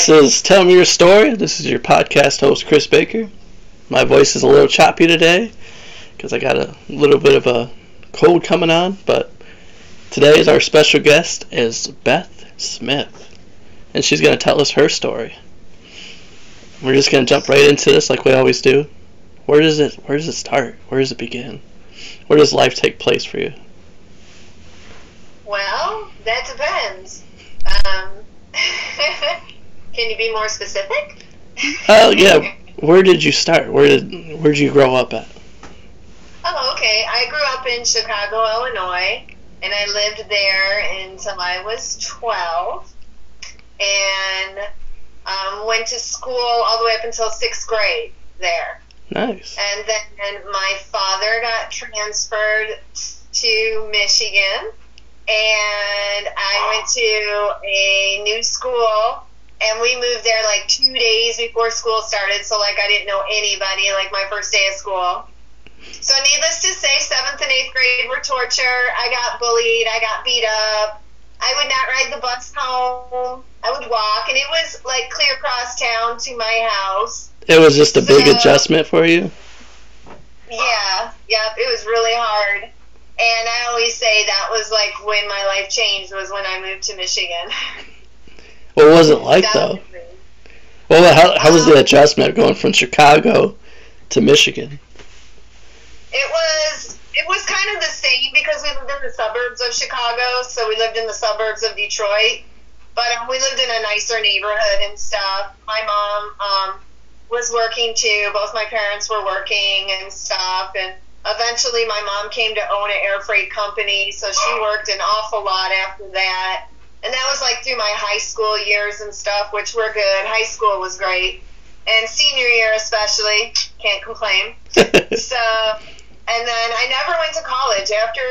This is Tell Me Your Story. This is your podcast host, Chris Baker. My voice is a little choppy today because I got a little bit of a cold coming on, but today our special guest is Beth Smith, and she's going to tell us her story. We're just going to jump right into this like we always do. Where does it start? Where does it begin? Where does life take place for you? Well, that depends. Can you be more specific? Yeah. Where did you start? Where'd you grow up at? Oh, okay. I grew up in Chicago, Illinois, and I lived there until I was 12, and went to school all the way up until 6th grade there. Nice. And then my father got transferred to Michigan, and I went to a new school, and we moved there like 2 days before school started, so like I didn't know anybody, like my first day of school. So needless to say, 7th and 8th grade were torture. I got bullied, I got beat up. I would not ride the bus home. I would walk, and it was like clear across town to my house. It was just a big adjustment for you? Yeah, it was really hard. And I always say that was like when my life changed, was when I moved to Michigan. What was it like, though? Well, how was the adjustment going from Chicago to Michigan? It was kind of the same because we lived in the suburbs of Chicago, so we lived in the suburbs of Detroit. But we lived in a nicer neighborhood and stuff. My mom was working too. Both my parents were working and stuff. And eventually my mom came to own an air freight company, so she worked an awful lot after that. And that was like through my high school years and stuff, which were good. High school was great. And senior year especially, can't complain. So, and then I never went to college. After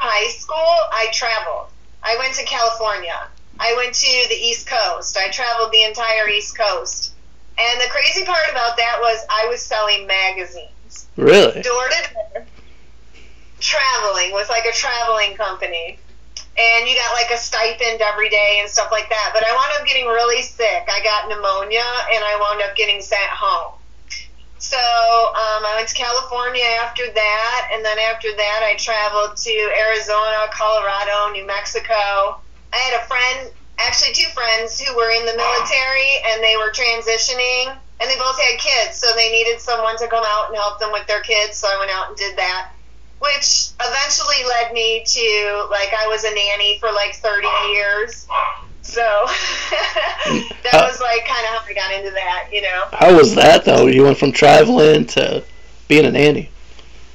high school, I traveled. I went to California. I went to the East Coast. I traveled the entire East Coast. And the crazy part about that was I was selling magazines. Really? Door to door. Traveling with like a traveling company. And you got like a stipend every day and stuff like that. But I wound up getting really sick. I got pneumonia, and I wound up getting sent home. So I went to California after that, and then after that I traveled to Arizona, Colorado, New Mexico. I had a friend, actually 2 friends, who were in the military, and they were transitioning, and they both had kids, so they needed someone to come out and help them with their kids, so I went out and did that, which eventually led me to, like, I was a nanny for like 30 years. So that was like kind of how I got into that, you know. How was that, though? You went from traveling to being a nanny.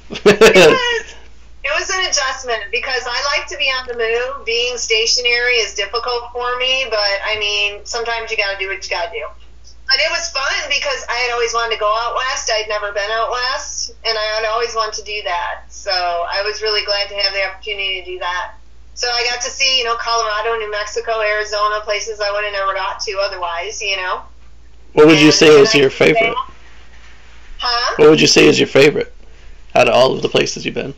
It was an adjustment because I like to be on the move. Being stationary is difficult for me, but I mean, sometimes you got to do what you got to do. But it was fun because I had always wanted to go out west. I'd never been out west, and I had always wanted to do that. So I was really glad to have the opportunity to do that. So I got to see, Colorado, New Mexico, Arizona, places I would have never got to otherwise, What would you say was your favorite? Huh? What would you say is your favorite out of all of the places you've been?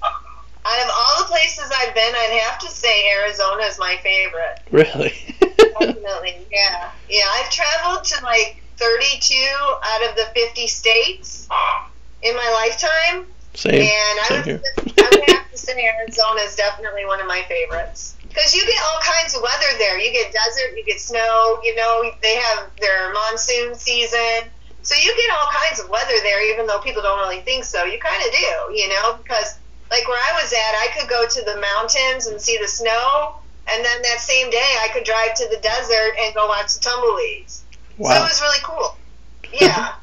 Out of all the places I've been, I'd have to say Arizona is my favorite. Really? Definitely, yeah. Yeah, I've traveled to like 32 out of the 50 states in my lifetime. Same. And I would have to say Arizona is definitely one of my favorites. Because you get all kinds of weather there. You get desert, you get snow, they have their monsoon season. So you get all kinds of weather there, even though people don't really think so. You kind of do, because like where I was at, I could go to the mountains and see the snow, and then that same day I could drive to the desert and go watch the tumbleweeds. Wow. So it was really cool. Yeah.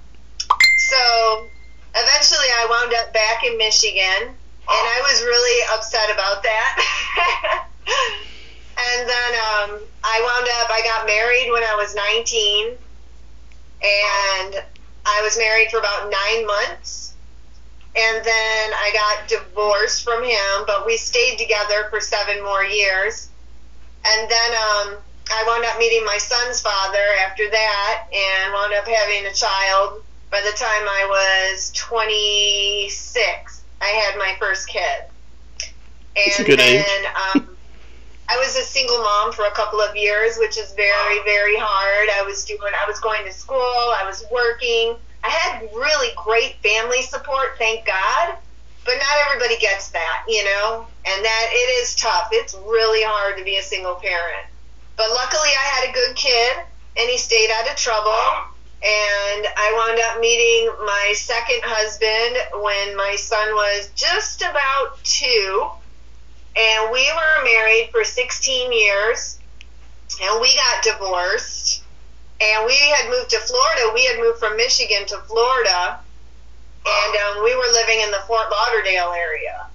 So eventually I wound up back in Michigan, and I was really upset about that. And then I got married when I was 19, and I was married for about 9 months. And then I got divorced from him, but we stayed together for 7 more years. And then I wound up meeting my son's father after that, and wound up having a child. By the time I was 26, I had my first kid. And That's a good age. I was a single mom for a couple of years, which is very, very hard. I was going to school, I was working. I had really great family support, thank God, but not everybody gets that, you know, and that it is tough. It's really hard to be a single parent. But luckily I had a good kid, and he stayed out of trouble, and I wound up meeting my second husband when my son was just about 2, and we were married for 16 years, and we got divorced. And we had moved to Florida. We had moved from Michigan to Florida, and we were living in the Fort Lauderdale area.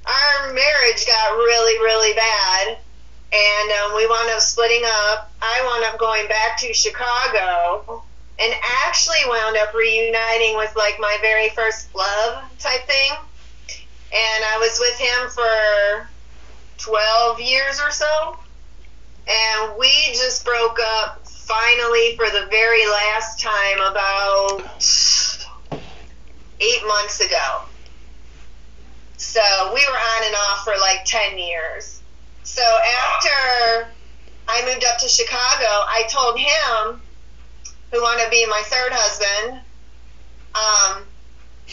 Our marriage got really, really bad, and we wound up splitting up. I wound up going back to Chicago, and actually wound up reuniting with, like, my very first love type thing. And I was with him for 12 years or so, and we just broke up finally for the very last time about 8 months ago. So we were on and off for like 10 years. So after I moved up to Chicago, I told him, who wanted to be my third husband,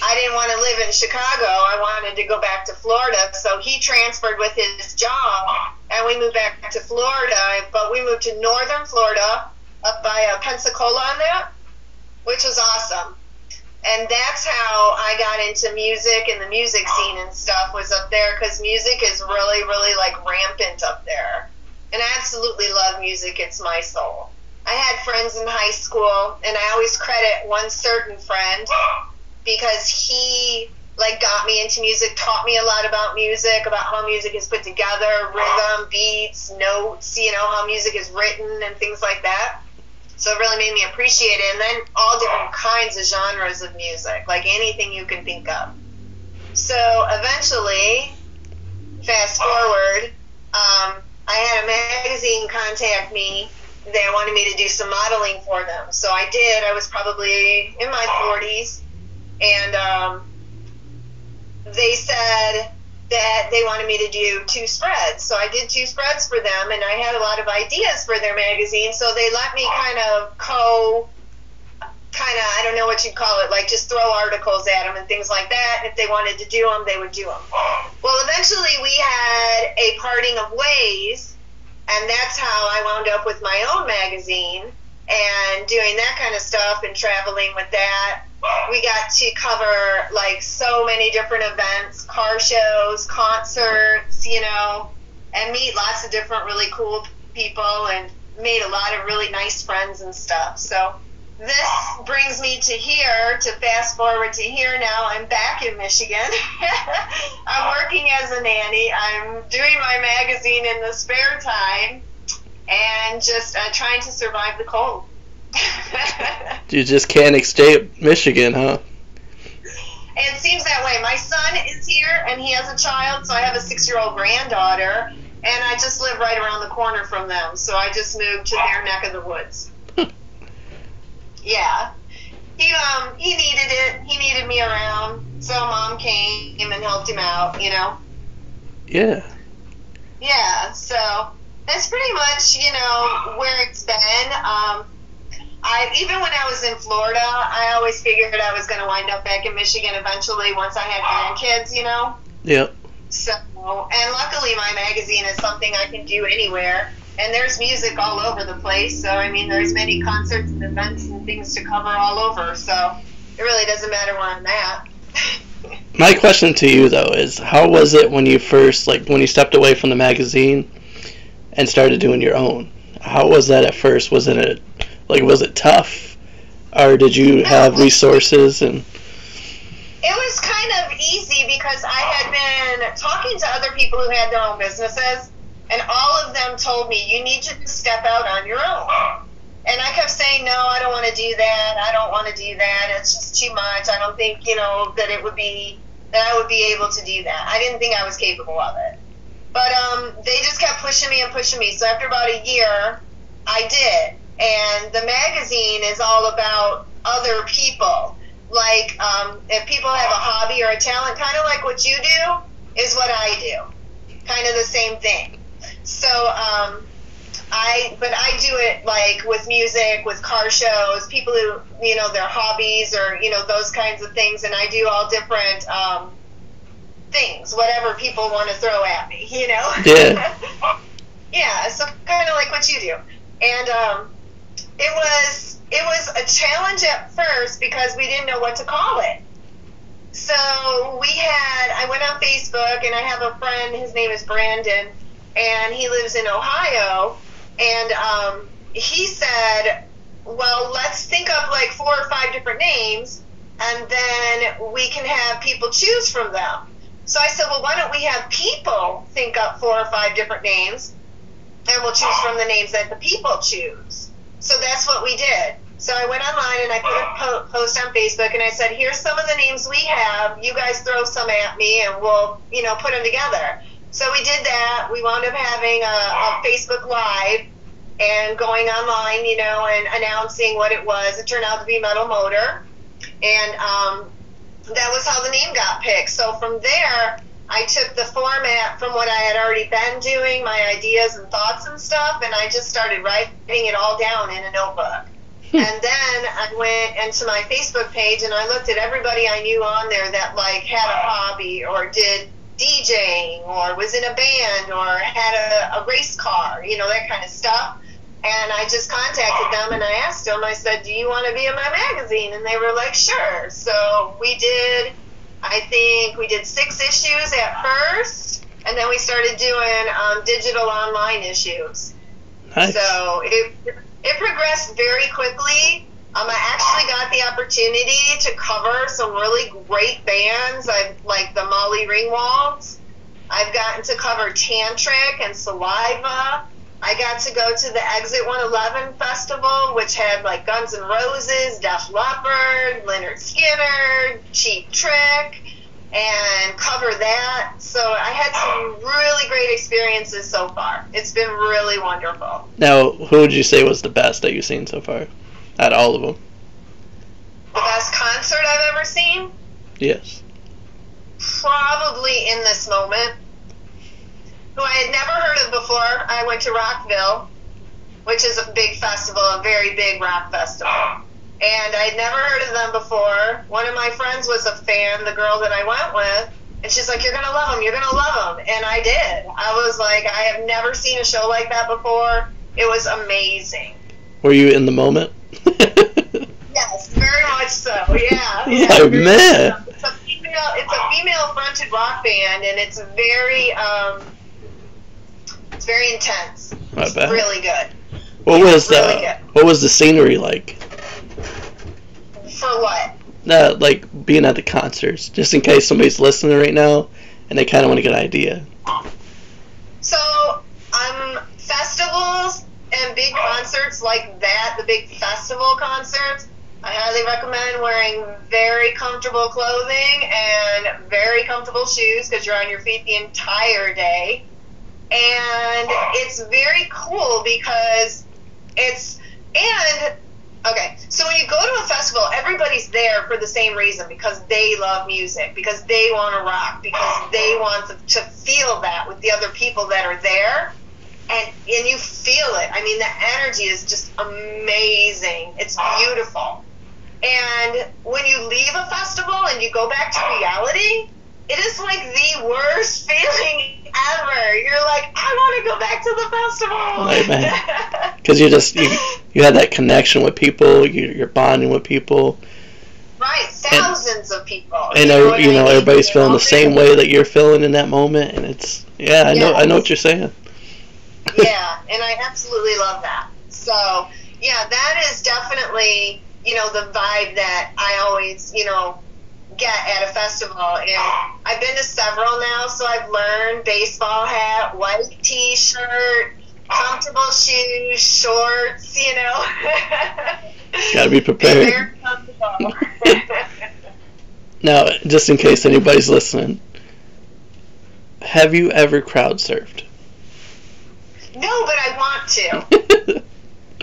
I didn't want to live in Chicago. I wanted to go back to Florida. So he transferred with his job, and we moved back to Florida. But we moved to northern Florida, up by Pensacola on that, which was awesome. And that's how I got into music, and the music scene and stuff was up there, because music is really, really, like, rampant up there. And I absolutely love music. It's my soul. I had friends in high school, and I always credit one certain friend because he, like, got me into music, taught me a lot about music, about how music is put together, rhythm, beats, notes, you know, how music is written and things like that. So it really made me appreciate it. And then all different kinds of genres of music, like anything you can think of. So eventually, fast forward, I had a magazine contact me. They wanted me to do some modeling for them. So I did. I was probably in my 40s. And they said that they wanted me to do 2 spreads. So I did 2 spreads for them, and I had a lot of ideas for their magazine. So they let me I don't know what you'd call it, like just throw articles at them and things like that. And if they wanted to do them, they would do them. Well, eventually we had a parting of ways, and that's how I wound up with my own magazine and doing that kind of stuff and traveling with that. We got to cover, like, so many different events, car shows, concerts, you know, and meet lots of different really cool people and made a lot of really nice friends and stuff. So this brings me to here, to fast forward to here now. I'm back in Michigan. I'm working as a nanny. I'm doing my magazine in the spare time and just trying to survive the cold. You just can't escape Michigan, huh? It seems that way. My son is here, and he has a child, so I have a 6-year-old granddaughter, and I just live right around the corner from them, so I just moved to their neck of the woods. Yeah. He needed it. He needed me around, so Mom came and helped him out, you know? Yeah. Yeah, so that's pretty much, you know, where it's been. Even when I was in Florida, I always figured I was going to wind up back in Michigan eventually once I had grandkids, you know? Yep. So, and luckily my magazine is something I can do anywhere. And there's music all over the place. So, I mean, there's many concerts and events and things to cover all over. So, it really doesn't matter where I'm at. My question to you, though, is how was it when you first, like, when you stepped away from the magazine and started doing your own? How was that at first? Was it tough? Or did you have resources? And it was kind of easy because I had been talking to other people who had their own businesses, and all of them told me, you need to step out on your own. And I kept saying, no, I don't want to do that. I don't want to do that. It's just too much. I don't think, you know, that I would be able to do that. I didn't think I was capable of it. But they just kept pushing me and pushing me. So after about a year, I did. And the magazine is all about other people. Like, if people have a hobby or a talent, kind of like what you do is what I do. Kind of the same thing. So, but I do it like with music, with car shows, people who, you know, their hobbies or, you know, those kinds of things. And I do all different things, whatever people want to throw at me, you know? Yeah. Yeah, so kind of like what you do. And it was a challenge at first because we didn't know what to call it. So I went on Facebook, and I have a friend, his name is Brandon, and he lives in Ohio, and he said, well, let's think of like 4 or 5 different names, and then we can have people choose from them. So I said, well, why don't we have people think up 4 or 5 different names, and we'll choose from the names that the people choose. So that's what we did. So I went online and I put a post on Facebook, and I said, here's some of the names we have. You guys throw some at me, and we'll, you know, put them together. So we did that. We wound up having a Facebook Live and going online, you know, and announcing what it was. It turned out to be Metal MotR, and that was how the name got picked. So from there, I took the format from what I had already been doing, my ideas and thoughts and stuff, and I just started writing it all down in a notebook. And then I went into my Facebook page and I looked at everybody I knew on there that like had a hobby or did DJing or was in a band or had a race car, you know, that kind of stuff. And I just contacted them and I asked them, I said, do you want to be in my magazine? And they were like, sure. So I think we did 6 issues at first, and then we started doing digital online issues. Nice. So it progressed very quickly. I actually got the opportunity to cover some really great bands, like the Molly Ringwalds. I've gotten to cover Tantric and Saliva. I got to go to the Exit 111 Festival, which had like Guns N' Roses, Def Leppard, Lynyrd Skynyrd, Cheap Trick, and cover that. So I had some really great experiences so far. It's been really wonderful. Now, who would you say was the best that you've seen so far? Out of all of them? The best concert I've ever seen? Yes. Probably In This Moment, who I had never heard of before. I went to Rockville, which is a big festival, a very big rock festival. And I'd never heard of them before. One of my friends was a fan, the girl that I went with, and she's like, you're going to love them, you're going to love them. And I did. I was like, I have never seen a show like that before. It was amazing. Were you in the moment? Yes, very much so, yeah. Oh, man. It's a female-fronted rock band, and it's very intense. I bet. Really good. What was the scenery like? For what? Like being at the concerts, just in case somebody's listening right now and they kind of want to get an idea. So, festivals and big concerts like that, the big festival concerts, I highly recommend wearing very comfortable clothing and very comfortable shoes because you're on your feet the entire day. And it's very cool because okay, so when you go to a festival, everybody's there for the same reason, because they love music, because they want to rock, because they want to feel that with the other people that are there, and you feel it. I mean, the energy is just amazing. It's beautiful. And when you leave a festival and you go back to reality, it is like the worst feeling ever. You're like, I want to go back to the festival. Right, man. Because you had that connection with people. You're bonding with people. Right, thousands of people. And everybody's feeling the same way that you're feeling in that moment. And it's I know what you're saying. Yeah, and I absolutely love that. So yeah, that is definitely the vibe that I always get at a festival. And I've been to several now, so I've learned baseball hat, white t-shirt, comfortable shoes, shorts, Gotta be prepared. Very comfortable. Now, just in case anybody's listening, have you ever crowd surfed? No, but I want to.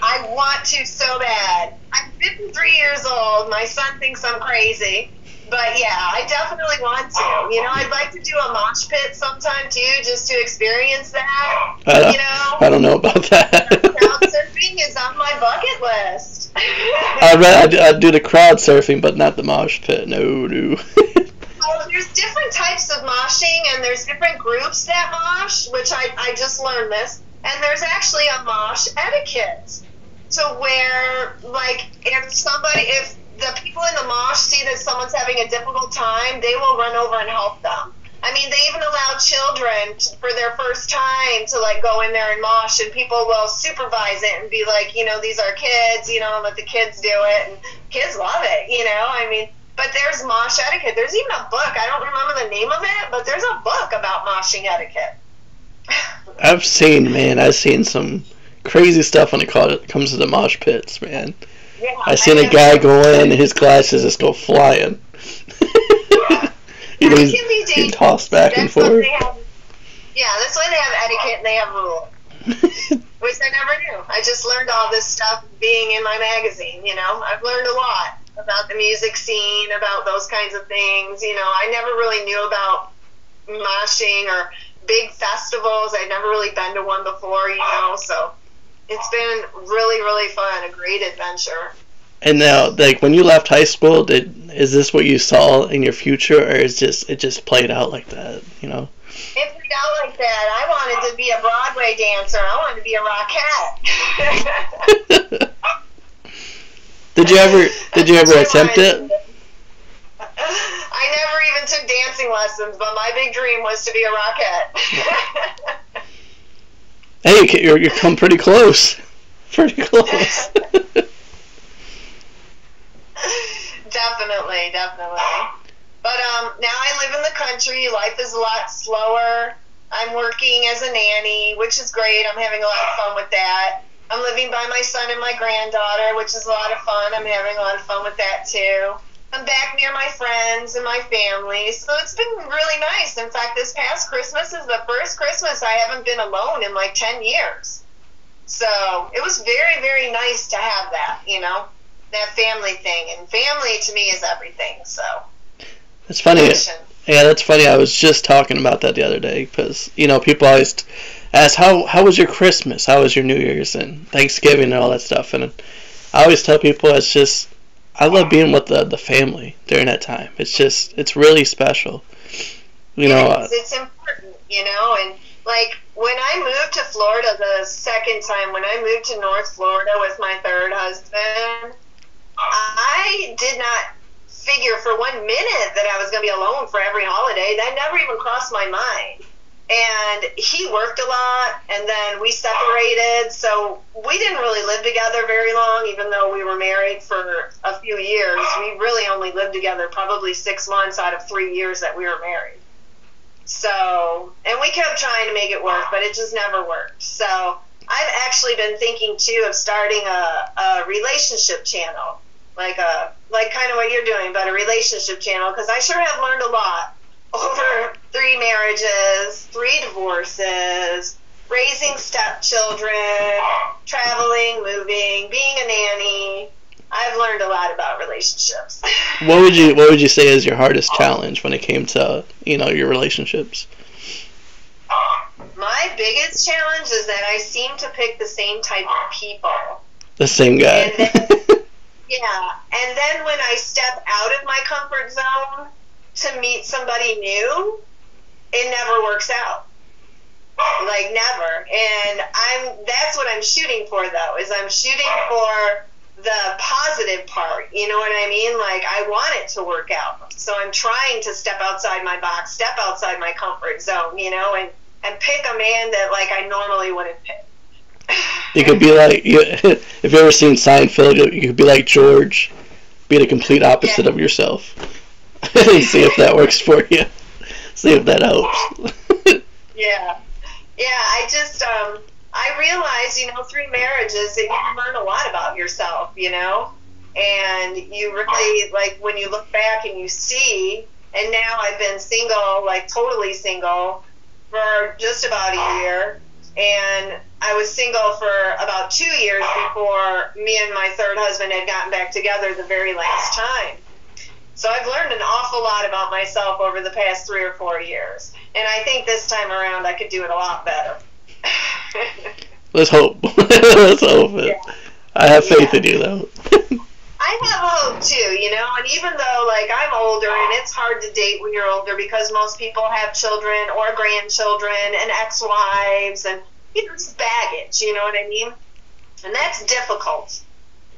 I want to so bad. I'm 53 years old. My son thinks I'm crazy. But yeah, I definitely want to. You know, I'd like to do a mosh pit sometime too, just to experience that. You know, I don't know about that. Crowd surfing is on my bucket list. I'd do the crowd surfing, but not the mosh pit. No. Well, there's different types of moshing, and there's different groups that mosh, which I just learned this. And there's actually a mosh etiquette, to where, like, if the people in the mosh see that someone's having a difficult time, they will run over and help them. I mean, they even allow children for their first time to, like, go in there and mosh, and people will supervise it and be like, you know, these are kids, you know, and let the kids do it, and kids love it, you know, I mean, but there's mosh etiquette. There's even a book. I don't remember the name of it, but there's a book about moshing etiquette. I've seen some crazy stuff when it comes to the mosh pits, man. Yeah, I seen a guy go in and his glasses just go flying. He's tossed back and forth. That's why they have etiquette and they have rules. Which I never knew. I just learned all this stuff being in my magazine, you know. I've learned a lot about the music scene, about those kinds of things. You know, I never really knew about moshing or big festivals. I'd never really been to one before, you know, so it's been really, really fun, a great adventure. And now, like, when you left high school, is this what you saw in your future, or is it just played out like that, you know? It played out like that. I wanted to be a Broadway dancer. I wanted to be a rockette. Did you ever attempt it? I never even took dancing lessons, but my big dream was to be a rockette. Hey, you come pretty close. Pretty close. Definitely. But now I live in the country. Life is a lot slower. I'm working as a nanny, which is great. I'm having a lot of fun with that. I'm living by my son and my granddaughter, which is a lot of fun. I'm having a lot of fun with that too. I'm back near my friends and my family, so it's been really nice. In fact, this past Christmas is the first Christmas I haven't been alone in like 10 years. So it was very, very nice to have that, you know, that family thing. And family to me is everything, so. It's funny. Yeah, that's funny. I was just talking about that the other day because, you know, people always ask, how was your Christmas? How was your New Year's and Thanksgiving and all that stuff? And I always tell people it's just, I love being with the family during that time. It's really special. You know, it's important, you know, and like when I moved to Florida the second time, when I moved to North Florida with my third husband, I did not figure for 1 minute that I was going to be alone for every holiday. That never even crossed my mind. And he worked a lot, and then we separated, so we didn't really live together very long, even though we were married for a few years. We really only lived together probably 6 months out of 3 years that we were married. So, and we kept trying to make it work, but it just never worked. So I've actually been thinking, too, of starting a relationship channel, like kind of what you're doing, but a relationship channel, because I sure have learned a lot. Over 3 marriages, 3 divorces, raising stepchildren, traveling, moving, being a nanny. I've learned a lot about relationships. What would you say is your hardest challenge when it came to, you know, your relationships? My biggest challenge is that I seem to pick the same type of people. The same guy. And then, yeah, and then when I step out of my comfort zone to meet somebody new, it never works out. Like, never. And that's what I'm shooting for, though, is I'm shooting for the positive part. You know what I mean? Like, I want it to work out. So I'm trying to step outside my box, step outside my comfort zone, you know, and pick a man that, like, I normally wouldn't pick. You could be like, if you've ever seen Seinfeld, you could be like George, be the complete opposite of yourself. See if that works for you. See if that helps. Yeah. I just, I realize, you know, 3 marriages, that you learn a lot about yourself, you know, and you really, like, when you look back and you see, and now I've been single, like, totally single, for just about a year, and I was single for about 2 years before me and my third husband had gotten back together the very last time. So I've learned an awful lot about myself over the past 3 or 4 years. And I think this time around I could do it a lot better. Let's hope. Let's hope it. Yeah. I have faith in you, though. I have hope too, you know, and even though like I'm older and it's hard to date when you're older because most people have children or grandchildren and ex-wives and it's baggage, you know what I mean? And that's difficult.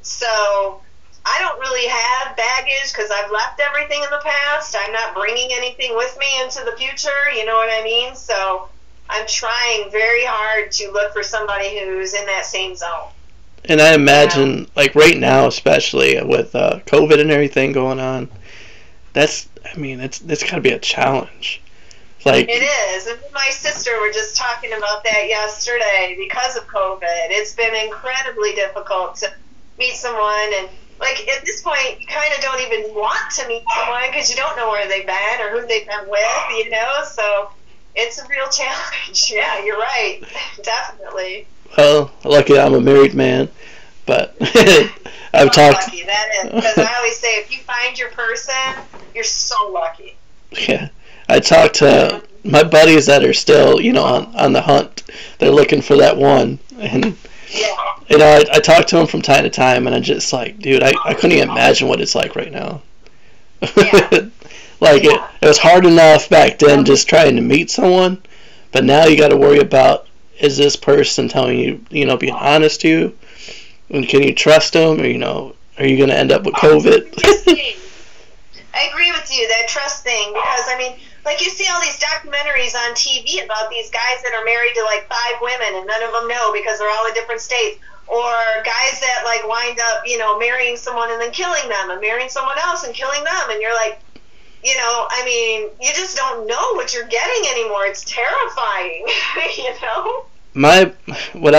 So I don't really have baggage because I've left everything in the past. I'm not bringing anything with me into the future, you know what I mean? So I'm trying very hard to look for somebody who's in that same zone. And I imagine, like right now, especially with COVID and everything going on, it's got to be a challenge. Like it is. And my sister were just talking about that yesterday because of COVID. It's been incredibly difficult to meet someone, and like at this point, you kind of don't even want to meet someone because you don't know where they've been or who they've been with, you know. So it's a real challenge. Yeah, you're right. Definitely. Well, lucky I'm a married man, but I've talked. Lucky that is, because I always say if you find your person, you're so lucky. Yeah, I talked to my buddies that are still, you know, on the hunt. They're looking for that one, and yeah. you know, I talk to them from time to time, and I'm just like, dude, I couldn't even imagine what it's like right now. Yeah. Like it was hard enough back then just trying to meet someone, but now you got to worry about, is this person telling you, you know, being honest to you? And can you trust them? Or, you know, are you going to end up with COVID? I agree with you, that trust thing, because, I mean, like you see all these documentaries on TV about these guys that are married to like 5 women and none of them know because they're all in different states. Or guys that like wind up, you know, marrying someone and then killing them and marrying someone else and killing them. And you're like, you know, I mean, you just don't know what you're getting anymore. It's terrifying, you know? When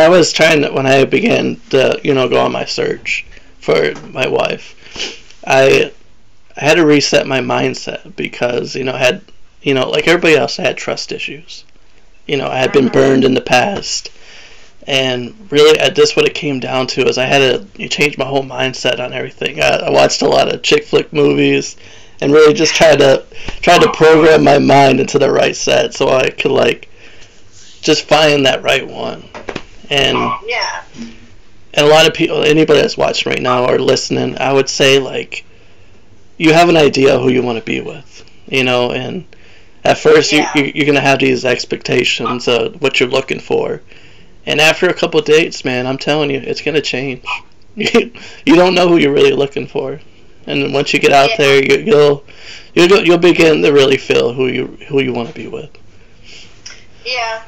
I began to, you know, go on my search for my wife, I had to reset my mindset because, you know, I had, you know, like everybody else, I had trust issues. You know, I had been burned in the past. And really, this what it came down to is I had to change my whole mindset on everything. I watched a lot of chick flick movies and really just tried to program my mind into the right set so I could like just find that right one. And yeah. And a lot of people, anybody that's watching right now or listening, I would say like you have an idea who you want to be with, you know, and at first you're going to have these expectations of what you're looking for. And after a couple of dates, man, I'm telling you, it's going to change. You don't know who you're really looking for. And once you get out there, you'll begin to really feel who you want to be with. Yeah.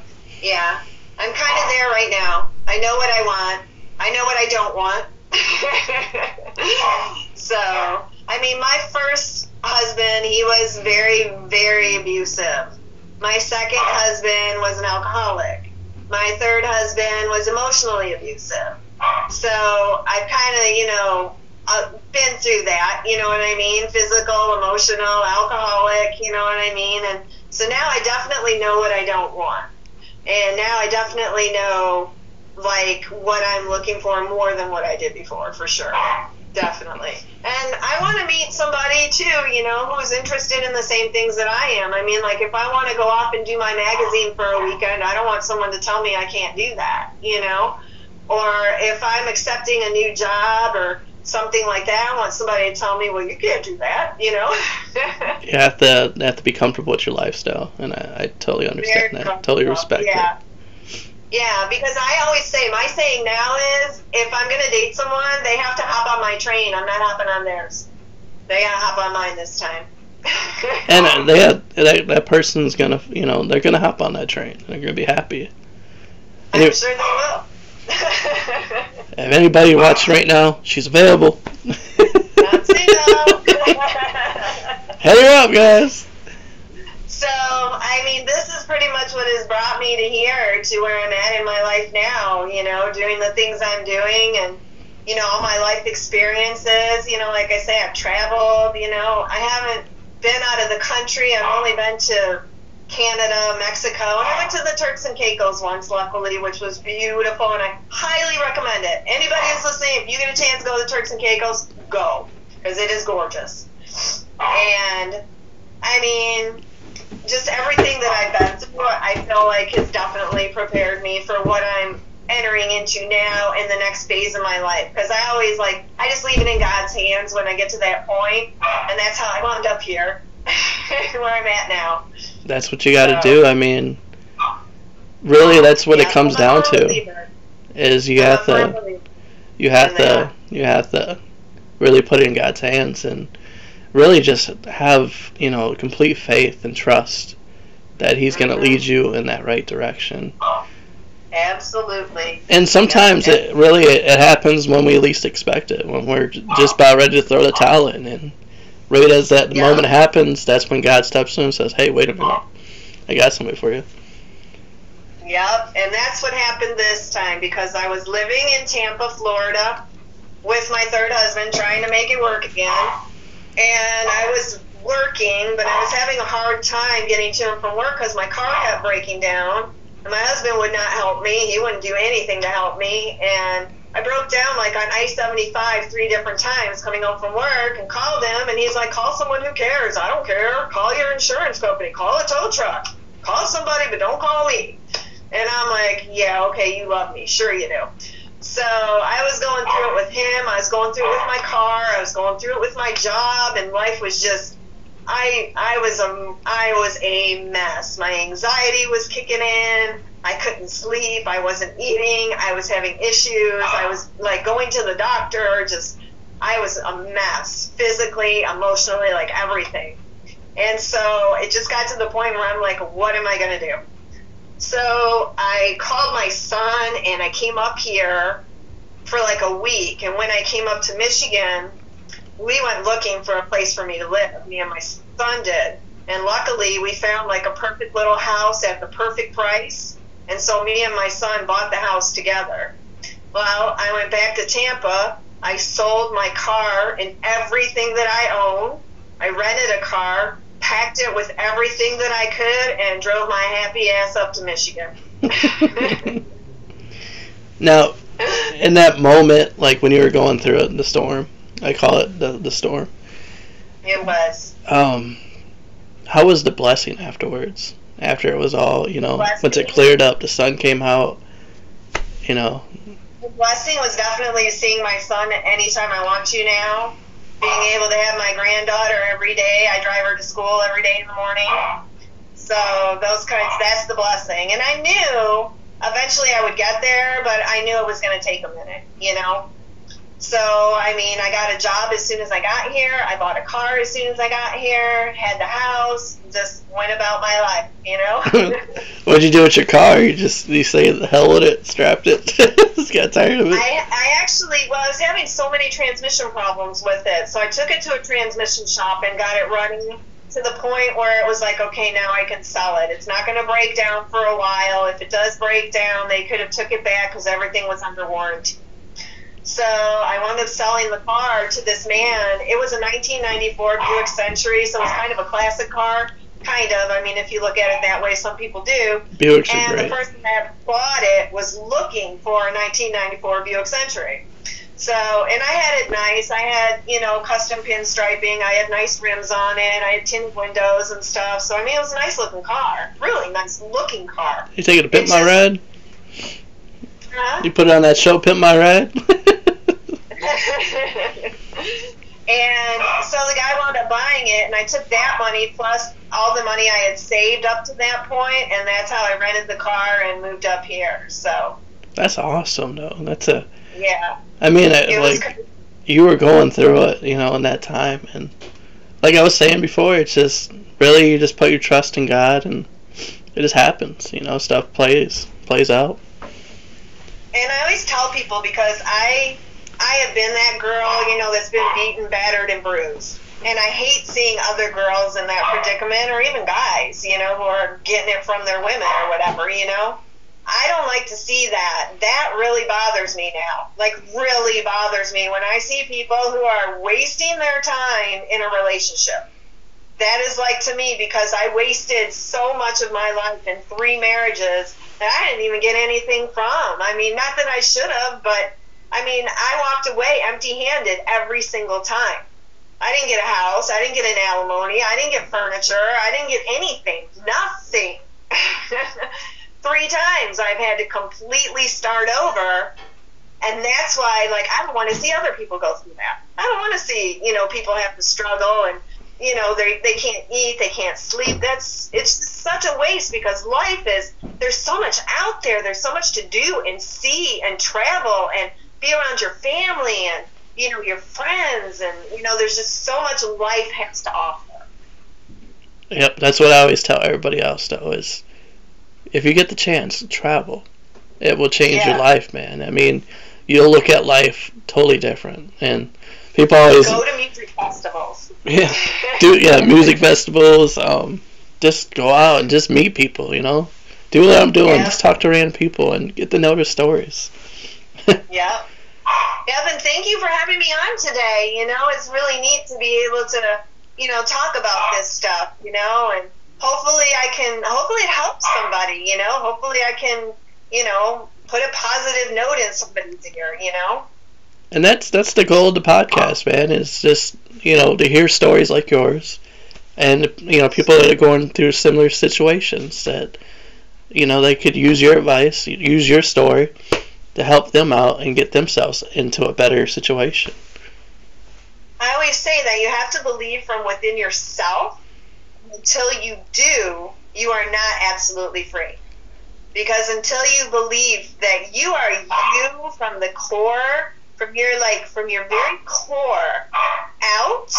I'm kind of there right now. I know what I want. I know what I don't want. So, I mean, my first husband, he was very, very abusive. My second husband was an alcoholic. My third husband was emotionally abusive. So I've kind of, you know, been through that, you know what I mean? Physical, emotional, alcoholic, you know what I mean? And so now I definitely know what I don't want. And now I definitely know, like, what I'm looking for more than what I did before, for sure. Definitely. And I want to meet somebody, too, you know, who's interested in the same things that I am. I mean, like, if I want to go off and do my magazine for a weekend, I don't want someone to tell me I can't do that, you know? Or if I'm accepting a new job or something like that, I want somebody to tell me, well, you can't do that, you know? You have to be comfortable with your lifestyle, and I totally understand that. Totally respect that. Yeah, because I always say, my saying now is, if I'm going to date someone, they have to hop on my train. I'm not hopping on theirs. They got to hop on mine this time. And that person's going to, you know, they're going to hop on that train. They're going to be happy. I'm sure they will. If anybody watching right now, she's available. Not single. Hit her up, guys. So, I mean, this is pretty much what has brought me to here, to where I'm at in my life now, you know, doing the things I'm doing and, you know, all my life experiences. You know, like I say, I've traveled, you know. I haven't been out of the country. I've only been to Canada, Mexico, and I went to the Turks and Caicos once, luckily, which was beautiful, and I highly recommend it. Anybody who's listening, if you get a chance to go to the Turks and Caicos, go, because it is gorgeous. And I mean, just everything that I've been through, I feel like has definitely prepared me for what I'm entering into now in the next phase of my life. Because I always I just leave it in God's hands when I get to that point, and that's how I wound up here, where I'm at now. That's what you got to do. I mean, really, that's what it comes down to. Is you have to really put it in God's hands and really just have complete faith and trust that He's going to lead you in that right direction. Absolutely. And sometimes it happens when we least expect it, when we're just about ready to throw the towel in, and right as that moment happens, that's when God steps in and says, "Hey, wait a minute, I got something for you." Yep, and that's what happened this time, because I was living in Tampa, Florida, with my third husband, trying to make it work again, and I was working, but I was having a hard time getting to and from work because my car kept breaking down. And my husband would not help me. He wouldn't do anything to help me. And I broke down on I-75 3 different times coming home from work and called him. And he's like, call someone who cares. I don't care. Call your insurance company. Call a tow truck. Call somebody, but don't call me. And I'm like, yeah, okay, you love me. Sure you do. So I was going through it with him. I was going through it with my car. I was going through it with my job. And life was just, I was a mess. My anxiety was kicking in. I couldn't sleep. I wasn't eating. I was having issues. I was going to the doctor. I was a mess, physically, emotionally, everything. And so it just got to the point where I'm like, what am I going to do? So I called my son and I came up here for a week. And when I came up to Michigan, we went looking for a place for me to live. Me and my son did. And luckily, we found a perfect little house at the perfect price. And so me and my son bought the house together. Well, I went back to Tampa. I sold my car and everything that I own. I rented a car, packed it with everything that I could, and drove my happy ass up to Michigan. Now, in that moment, when you were going through it, the storm, I call it the storm. It was. How was the blessing afterwards? After it was all, once it cleared up, the sun came out, The blessing was definitely seeing my son anytime I want to now. Being able to have my granddaughter every day. I drive her to school every day in the morning. So that's the blessing. And I knew eventually I would get there, but I knew it was going to take a minute, So, I got a job as soon as I got here. I bought a car as soon as I got here, had the house, just went about my life, What'd you do with your car? You say the hell with it, strapped it, just got tired of it? I was having so many transmission problems with it, so I took it to a transmission shop and got it running to the point where it was okay, now I can sell it. It's not going to break down for a while. If it does break down, they could have took it back because everything was under warranty. So I wound up selling the car to this man. It was a 1994 Buick Century, so it was kind of a classic car. Kind of. If you look at it that way, some people do. Buicks are and great. The person that bought it was looking for a 1994 Buick Century. So, and I had it nice. I had, custom pinstriping. I had nice rims on it. I had tinted windows and stuff. So, it was a nice looking car. Really nice looking car. You take it to Pimp My Ride? Huh? You put it on that show, Pimp My Ride? And so the guy wound up buying it, and I took that money plus all the money I had saved up to that point, and that's how I rented the car and moved up here. So that's awesome, though. Yeah. You were going through it, in that time, and like I was saying before, it's just really you just put your trust in God, and it just happens. Stuff plays out. And I always tell people, because I have been that girl, that's been beaten, battered, and bruised. And I hate seeing other girls in that predicament, or even guys, who are getting it from their women or whatever, I don't like to see that. That really bothers me now. Really bothers me when I see people who are wasting their time in a relationship. That is to me, because I wasted so much of my life in 3 marriages that I didn't even get anything from. Not that I should have, but I walked away empty-handed every single time. I didn't get a house. I didn't get an alimony. I didn't get furniture. I didn't get anything. Nothing. 3 times I've had to completely start over. And that's why, like, I don't want to see other people go through that. I don't want to see, people have to struggle and, they can't eat, they can't sleep. It's just such a waste, because life is, there's so much out there. There's so much to do and see and travel and be around your family and, your friends. And, there's just so much life has to offer. Yep, that's what I always tell everybody else, though, is if you get the chance to travel, it will change your life, man. I mean, you'll look at life totally different. And people always go to music festivals. Yeah, music festivals. Just go out and just meet people. Do what I'm doing. Just talk to random people and get to know their stories. Yeah. Evan, thank you for having me on today. It's really neat to be able to, talk about this stuff. And hopefully it helps somebody. Hopefully I can, put a positive note in somebody's ear. And that's the goal of the podcast, man, is just, to hear stories like yours and, people that are going through similar situations that, they could use your advice, use your story to help them out and get themselves into a better situation. I always say that you have to believe from within yourself. Until you do, you are not absolutely free. Because until you believe that you are you from the core, from your very core out,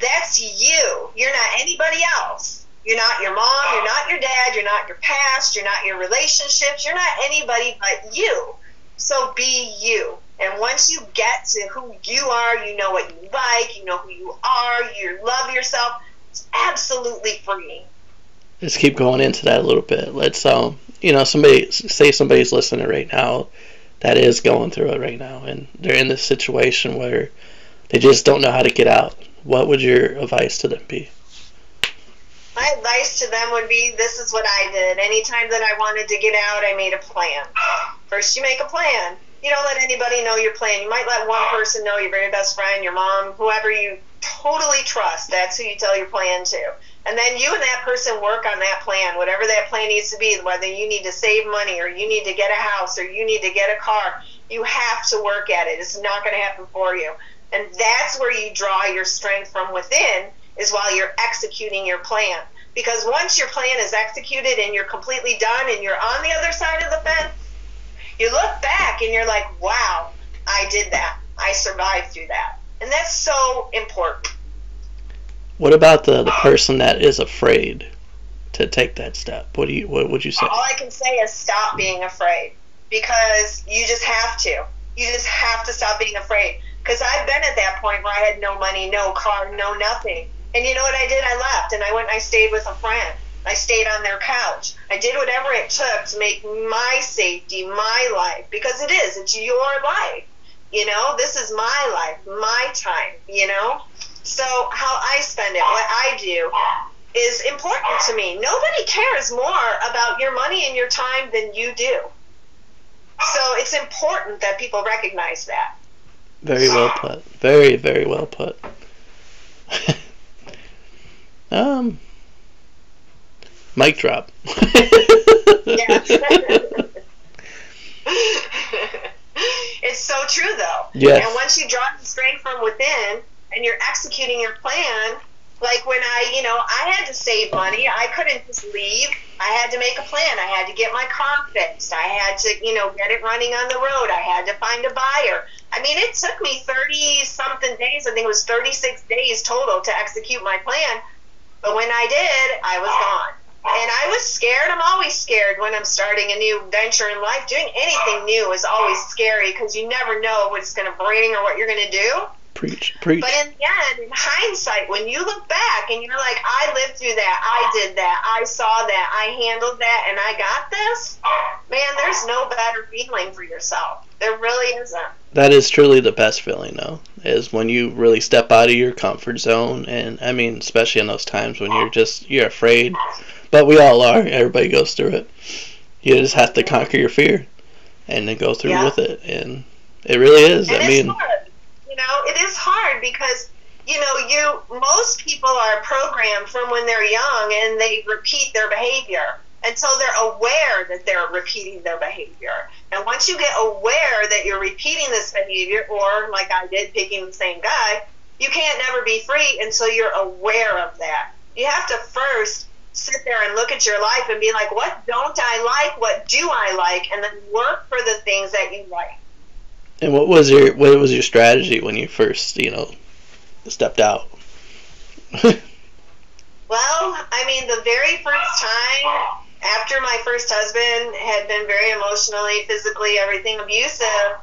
that's you. You're not anybody else. You're not your mom, you're not your dad, you're not your past, you're not your relationships, you're not anybody but you. So be you. And once you get to who you are, you know what you like, you know who you are, you love yourself, it's absolutely free. Let's keep going into that a little bit. Let's, somebody's listening right now that is going through it right now, and they're in this situation where they just don't know how to get out. What would your advice to them be? My advice to them would be, this is what I did. Anytime that I wanted to get out, I made a plan. First, you make a plan. You don't let anybody know your plan. You might let one person know, your very best friend, your mom, whoever you totally trust. That's who you tell your plan to. And then you and that person work on that plan, whatever that plan needs to be, whether you need to save money or you need to get a house or you need to get a car. You have to work at it. It's not going to happen for you. And that's where you draw your strength from within, is while you're executing your plan. Because once your plan is executed and you're completely done and you're on the other side of the fence, you look back and you're like, wow, I did that. I survived through that. And that's so important. What about the person that is afraid to take that step? What would you say? All I can say is stop being afraid, because you just have to. You just have to stop being afraid. Because I've been at that point where I had no money, no car, no nothing. And you know what I did? I left and I went and I stayed with a friend. I stayed on their couch. I did whatever it took to make my safety, my life, because it's your life. This is my life, my time, So how I spend it, what I do, is important to me. Nobody cares more about your money and your time than you do. So it's important that people recognize that. Very well put. Very, very well put. Mic drop. Yeah. It's so true, though. Yes. And once you draw the strength from within and you're executing your plan, like when I had to save money, I couldn't just leave. I had to make a plan. I had to get my car fixed. I had to, get it running on the road. I had to find a buyer. I mean, it took me 30-something days. I think it was 36 days total to execute my plan. But when I did, I was gone. And I was scared. I'm always scared when I'm starting a new venture in life. Doing anything new is always scary because you never know what it's going to bring or what you're going to do. Preach. But in the end, in hindsight, when you look back and you're like, I lived through that, I did that, I saw that, I handled that, and I got this, man, there's no better feeling for yourself. There really isn't. That is truly the best feeling, though, is when you really step out of your comfort zone. And, I mean, especially in those times when you're afraid. But we all are. Everybody goes through it. You just have to conquer your fear and then go through with it. And it really is. And it's hard. It is hard because most people are programmed from when they're young, and they repeat their behavior until they're aware that they're repeating their behavior. And once you get aware that you're repeating this behavior, or like I did, picking the same guy, you can't never be free until you're aware of that. You have to first sit there and look at your life and be like, what don't I like? What do I like? And then work for the things that you like. And what was your strategy when you first, stepped out? Well, I mean, the very first time, after my first husband had been very emotionally, physically, everything abusive,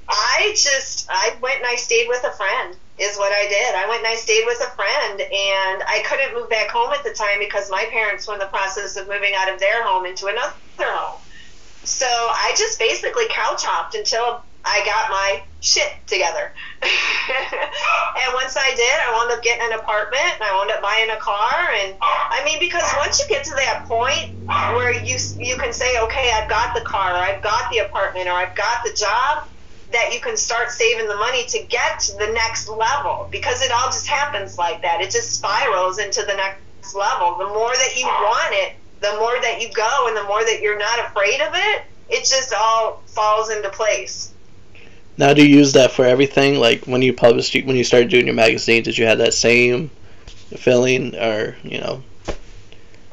I went and I stayed with a friend, is what I did. I went and I stayed with a friend, and I couldn't move back home at the time because my parents were in the process of moving out of their home into another home. So I just basically couch hopped until I got my shit together. And once I did, I wound up getting an apartment, and I wound up buying a car. And I mean, because once you get to that point where you can say, okay, I've got the car, or I've got the apartment, or I've got the job, that you can start saving the money to get to the next level, because it all just happens like that. It just spirals into the next level. The more that you want it, the more that you go, and the more that you're not afraid of it, it just all falls into place. Now, do you use that for everything? Like when you started doing your magazine, did you have that same feeling, or Well,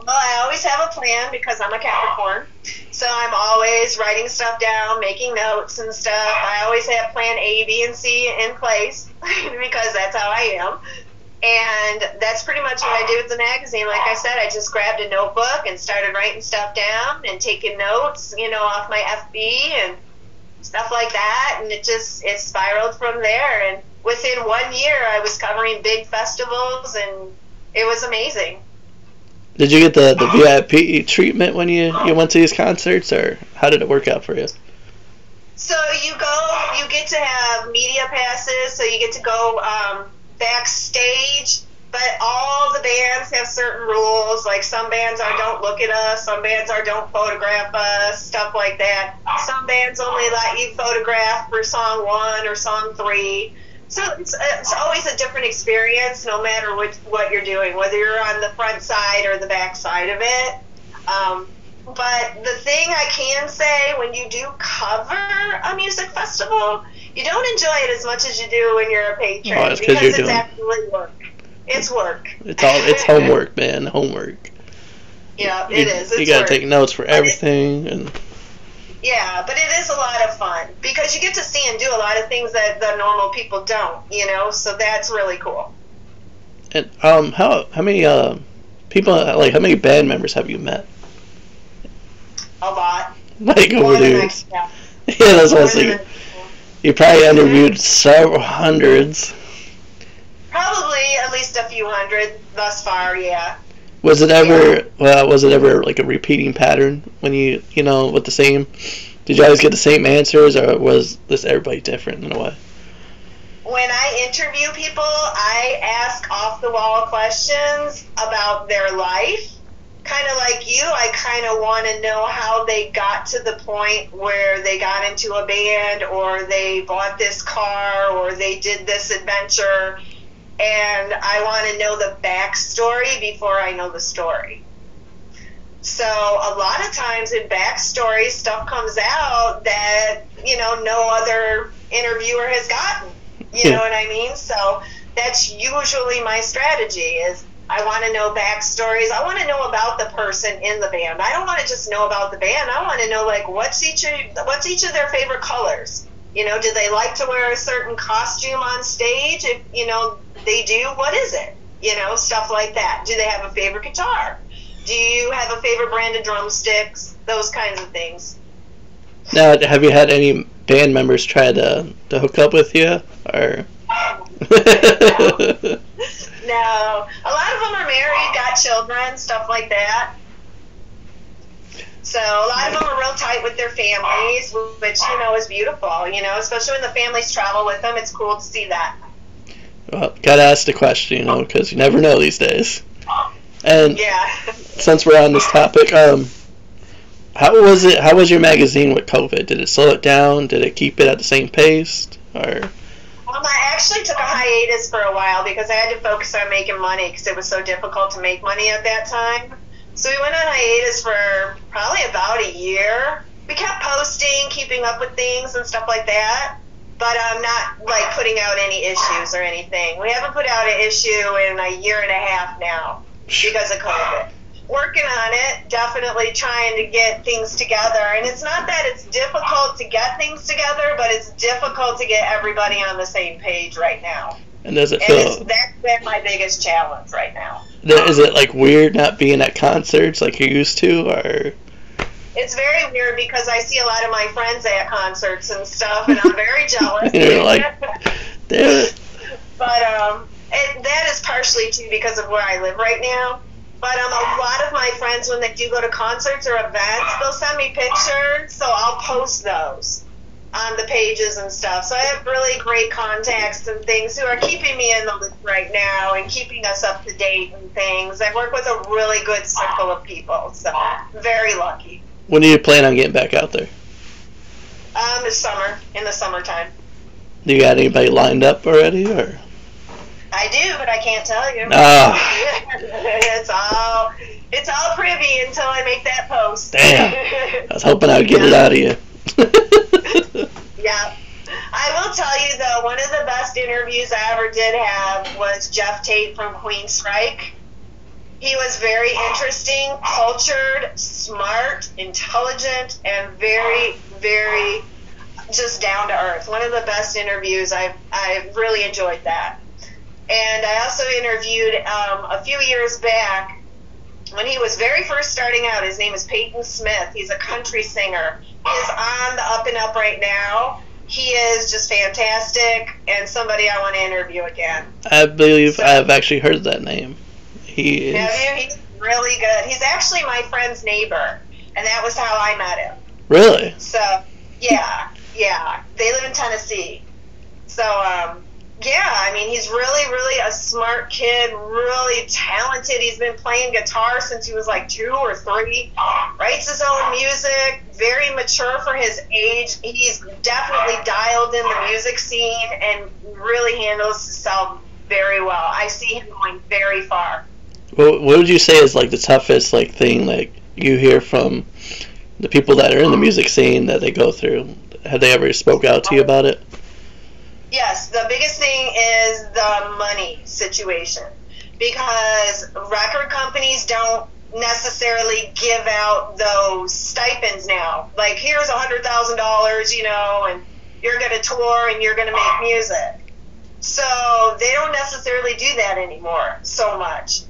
I always have a plan because I'm a Capricorn. So I'm always writing stuff down, making notes and stuff. I always have plan A, B, and C in place because that's how I am. And that's pretty much what I did with the magazine. Like I said, I just grabbed a notebook and started writing stuff down and taking notes, off my FB and stuff like that. And it spiraled from there. And within 1 year, I was covering big festivals, and it was amazing. Did you get the VIP treatment when you went to these concerts, or how did it work out for you? So you get to have media passes, so you get to go backstage, but all the bands have certain rules. Like some bands are don't look at us, some bands are don't photograph us, stuff like that. Some bands only let you photograph for song 1 or song 3. So it's always a different experience, no matter what you're doing, whether you're on the front side or the back side of it. But the thing I can say, when you do cover a music festival, you don't enjoy it as much as you do when you're a patron, because it's actually work. It's work. It's homework, man. Homework. Yeah, it is. It's you gotta work. take notes for everything, and yeah, but it is a lot of fun because you get to see and do a lot of things that the normal people don't, so that's really cool. And how many people, like, how many band members have you met? A lot. Like over the years. Yeah, that's what I was thinking. You probably interviewed several hundreds. Probably at least a few hundred thus far, yeah. Was it ever like a repeating pattern when you with the same? Did you always get the same answers, or was this everybody different in a way? When I interview people, I ask off-the-wall questions about their life. Kind of like you, I kind of want to know how they got to the point where they got into a band, or they bought this car, or they did this adventure. And I want to know the backstory before I know the story. So a lot of times in backstory, stuff comes out that, no other interviewer has gotten. You know what I mean? So that's usually my strategy is I want to know backstories. I want to know about the person in the band. I don't want to just know about the band. I want to know, like, what's each of their favorite colors? Do they like to wear a certain costume on stage? If, they do, what is it? Stuff like that. Do they have a favorite guitar? Do you have a favorite brand of drumsticks? Those kinds of things. Now, have you had any band members try to hook up with you? Or No. A lot of them are married, got children, stuff like that. So a lot of them are real tight with their families, which, is beautiful, especially when the families travel with them. It's cool to see that. Well, gotta ask the question, because you never know these days. And yeah. Since we're on this topic, how was your magazine with COVID? Did it slow it down? Did it keep it at the same pace? Or Well, I actually took a hiatus for a while because I had to focus on making money because it was so difficult to make money at that time. So we went on hiatus for probably about a year. We kept posting, keeping up with things and stuff like that, but I'm not like putting out any issues or anything. We haven't put out an issue in a year and a half now because of COVID. Working on it, definitely trying to get things together. And it's not that it's difficult to get things together, but it's difficult to get everybody on the same page right now. And does it feel... That's been my biggest challenge right now. Is it like weird not being at concerts like you used to, or... It's very weird because I see a lot of my friends at concerts and stuff, and I'm very jealous. You're like, damn it. But that is partially, too, because of where I live right now. But a lot of my friends, when they do go to concerts or events, they'll send me pictures, so I'll post those on the pages and stuff. So I have really great contacts and things who are keeping me in the loop right now and keeping us up to date and things. I work with a really good circle of people, so I'm very lucky. When do you plan on getting back out there? This summer, in the summertime. Do you got anybody lined up already, or? I do, but I can't tell you. It's all privy until I make that post. Damn. I was hoping I would get it out of you. Yeah. I will tell you, though, one of the best interviews I ever did have was Jeff Tate from Queensryche. He was very interesting, cultured, smart, intelligent, and very, very just down to earth. One of the best interviews. I really enjoyed that. And I also interviewed a few years back when he was very first starting out. His name is Beth Smith. He's a country singer. He is on the up and up right now. He is just fantastic and somebody I want to interview again. I believe I've actually heard that name. He is. Have you? He's really good. He's actually my friend's neighbor, and that was how I met him. Really? So, yeah. They live in Tennessee. So, yeah, I mean, he's really, really a smart kid, really talented. He's been playing guitar since he was like 2 or 3, writes his own music, very mature for his age. He's definitely dialed in the music scene and really handles himself very well. I see him going very far. What would you say is like the toughest like thing like you hear from the people that are in the music scene that they go through? Have they ever spoke out to you about it? Yes, the biggest thing is the money situation because record companies don't necessarily give out those stipends now. Like, here's $100,000, and you're going to tour and you're going to make music. So they don't necessarily do that anymore so much.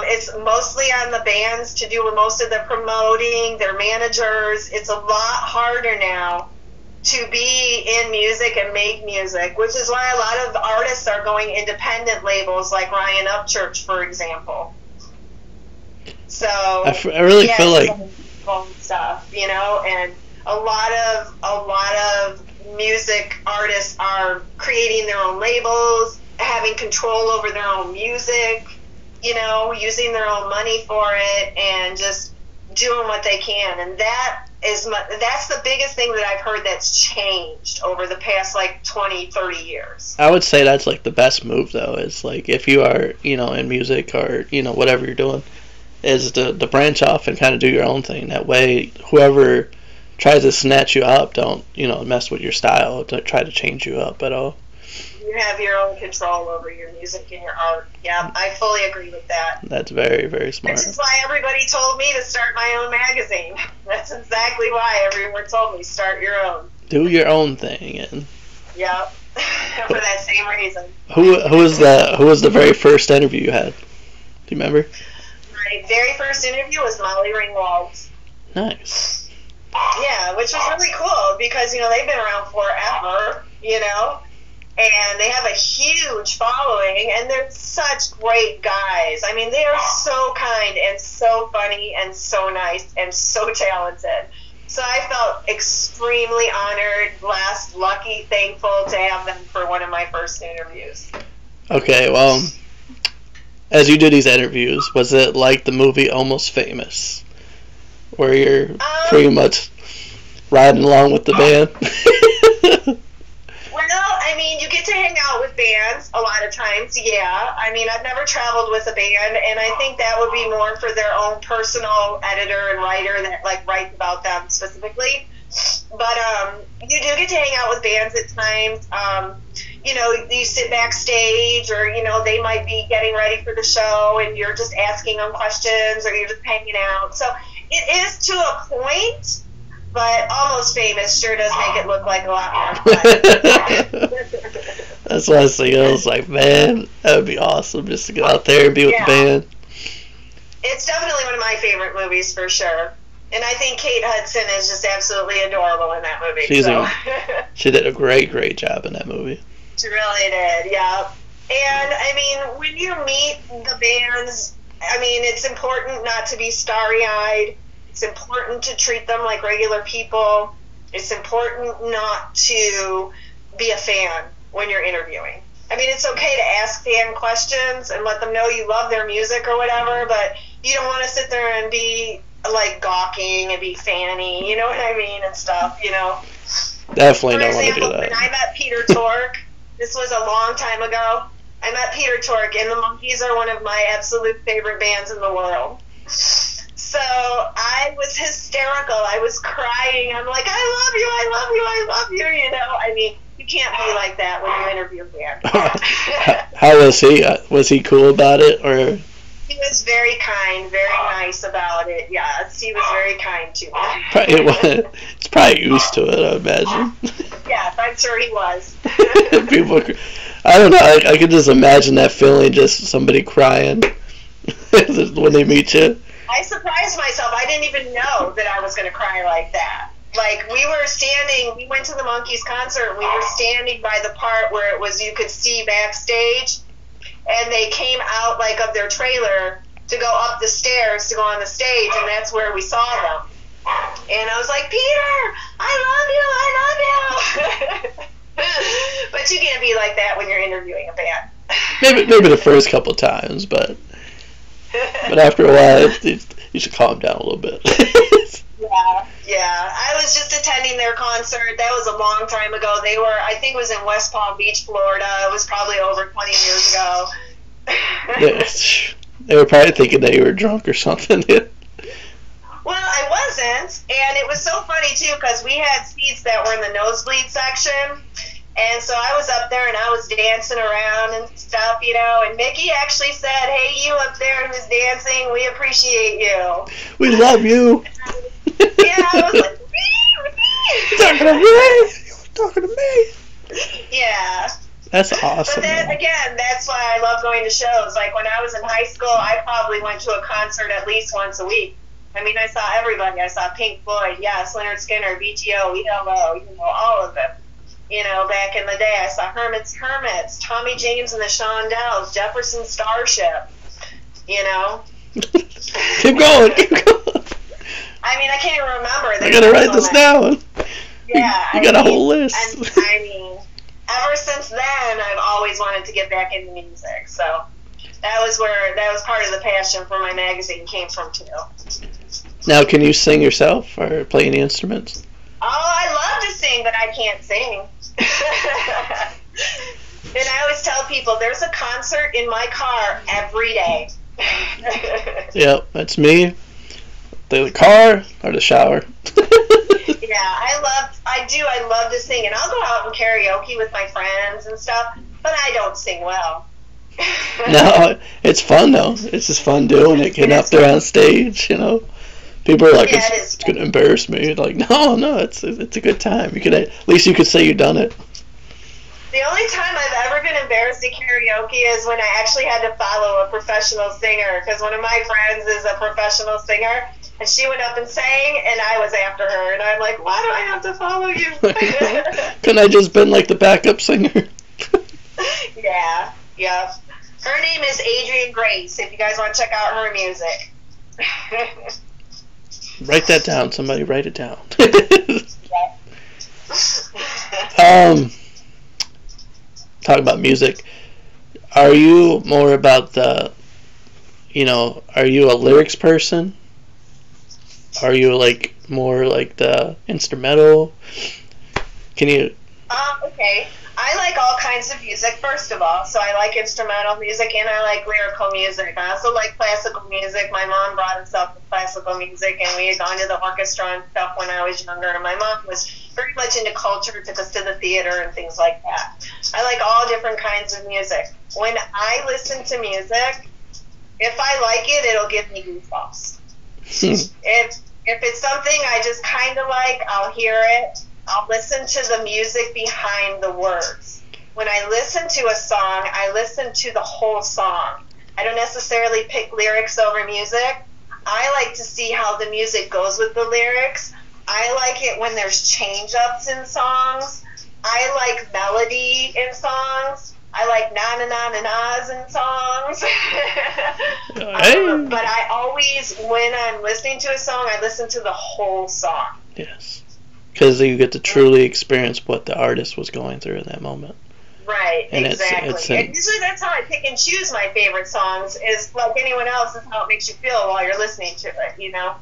It's mostly on the bands to do with most of the promoting, their managers. It's a lot harder now to be in music and make music, which is why a lot of artists are going independent labels like Ryan Upchurch, for example. So I really feel like stuff, and a lot of music artists are creating their own labels, having control over their own music, using their own money for it, and just doing what they can. And that's the biggest thing that I've heard that's changed over the past, 20, 30 years. I would say that's, the best move, though, is, if you are, in music or, whatever you're doing, is to branch off and kind of do your own thing. That way, whoever tries to snatch you up don't, mess with your style, to try to change you up at all. You have your own control over your music and your art. Yeah, I fully agree with that. That's very, very smart. Which is why everybody told me to start my own magazine. That's exactly why everyone told me, start your own. Do your own thing. And yep, for that same reason. Who was the very first interview you had? Do you remember? My very first interview was Molly Ringwald. Nice. Yeah, which was really cool because, they've been around forever, and they have a huge following, and they're such great guys. I mean, they are so kind and so funny and so nice and so talented. So I felt extremely honored, blessed, lucky, thankful to have them for one of my first interviews. Okay, well, as you do these interviews, was it like the movie Almost Famous, where you're pretty much riding along with the band? Well, I mean, you get to to hang out with bands a lot of times, yeah. I mean, I've never traveled with a band, and I think that would be more for their own personal editor and writer that, like, writes about them specifically. But you do get to hang out with bands at times. You know, you sit backstage, or, you know, they might be getting ready for the show, and you're just asking them questions, or you're just hanging out. So it is to a point, but Almost Famous sure does make it look like a lot more fun. That's what I was thinking. I was like, man, that would be awesome just to get out there and be with the band. It's definitely one of my favorite movies for sure. And I think Kate Hudson is just absolutely adorable in that movie. She did a great job in that movie. She really did, yeah. And, I mean, when you meet the bands, I mean, it's important not to be starry-eyed. It's important to treat them like regular people. It's important not to be a fan when you're interviewing. I mean, it's okay to ask fan questions and let them know you love their music or whatever, but you don't want to sit there and be, like, gawking and be fanny, you know what I mean, and stuff, you know. Definitely don't want to do that. When I met Peter Tork, this was a long time ago, I met Peter Tork, and the Monkees are one of my absolute favorite bands in the world. So I was hysterical. I was crying. I'm like, I love you, I love you, I love you, you know. I mean, you can't be like that when you interview a band. How was he? Was he cool about it, or? He was very kind, very nice about it. Yes, he was very kind to me. It's probably used to it, I imagine. Yes, I'm sure he was. People, I don't know. I could just imagine that feeling, just somebody crying when they meet you. I surprised myself. I didn't even know that I was going to cry like that. Like, we went to the Monkees concert, and we were standing by the part where it was, you could see backstage, and they came out, like, of their trailer to go up the stairs to go on the stage, and that's where we saw them. And I was like, Peter, I love you. But you can't be like that when you're interviewing a band. Maybe the first couple times, but after a while, you should calm down a little bit. Yeah. I was just attending their concert. That was a long time ago. I think it was in West Palm Beach, Florida. It was probably over 20 years ago. They were probably thinking that you were drunk or something. Well, I wasn't, and it was so funny, too, because we had seats that were in the nosebleed section, and so I was up there, and I was dancing around and stuff, you know, and Mickey actually said, hey, you up there who's dancing, we appreciate you. We love you. Yeah, I was like, me. Talking to me. Yeah. That's awesome. But then, again, that's why I love going to shows. Like, when I was in high school, I probably went to a concert at least once a week. I mean, I saw everybody. I saw Pink Floyd, yes, Leonard Skinner, BTO, ELO, you know, all of them. You know, back in the day, I saw Hermits, Tommy James and the Shondells, Jefferson Starship, you know. Keep going. I mean, I can't even remember. I gotta write this down. Yeah. You got a whole list. And, I mean, ever since then, I've always wanted to get back into music, so that was part of the passion for my magazine came from, too. Now, can you sing yourself or play any instruments? Oh, I love to sing, but I can't sing. And I always tell people, there's a concert in my car every day. Yep, that's me. The car or the shower. Yeah, I love to sing, and I'll go out and karaoke with my friends and stuff, but I don't sing well. No, it's fun though. It's just fun doing it, getting up there on stage, you know. People are like, it's going to embarrass me. Like, no, it's a good time. At least you could say you've done it. The only time I've ever been embarrassed at karaoke is when I actually had to follow a professional singer, because one of my friends is a professional singer, and she went up and sang, and I was after her, and I'm like, why do I have to follow you? Couldn't I just been like the backup singer? Yeah. Her name is Adrienne Grace, if you guys want to check out her music. Write that down. Somebody write it down. Talk about music. Are you more about are you a lyrics person? Are you like more like the instrumental? Can you Okay. I like all kinds of music, first of all. So I like instrumental music and I like lyrical music. I also like classical music. My mom brought us up with classical music, and we had gone to the orchestra and stuff when I was younger. And my mom was very much into culture, took us to the theater and things like that. I like all different kinds of music. When I listen to music, if I like it, it'll give me goosebumps. If it's something I just kind of like, I'll hear it. I'll listen to the music behind the words. When I listen to a song, I listen to the whole song. I don't necessarily pick lyrics over music. I like to see how the music goes with the lyrics. I like it when there's change-ups in songs. I like melody in songs. I like na-na-na-na-nas in songs. But I always, when I'm listening to a song, I listen to the whole song. Yes. Because you get to truly experience what the artist was going through in that moment. Right, and exactly. And usually that's how I pick and choose my favorite songs, is like anyone else, is how it makes you feel while you're listening to it, you know?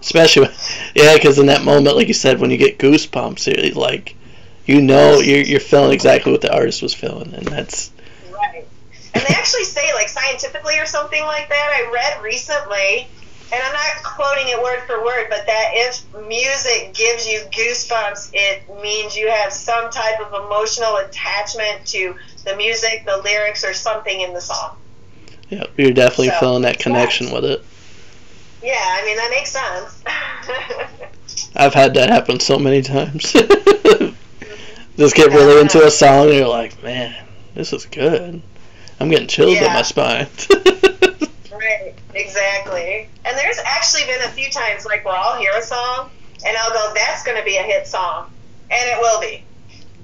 Especially, because in that moment, like you said, when you get goosebumps, you're like, you're feeling exactly what the artist was feeling, and that's... Right. And they actually say, like, scientifically or something like that, I read recently... And I'm not quoting it word for word, but that if music gives you goosebumps, it means you have some type of emotional attachment to the music, the lyrics, or something in the song. Yeah, you're definitely feeling that connection with it. Yeah, I mean, that makes sense. I've had that happen so many times. Just get really into a song, and you're like, man, this is good. I'm getting chills up my spine. Right, exactly. And there's actually been a few times, like, where I'll hear a song, and I'll go, that's going to be a hit song. And it will be.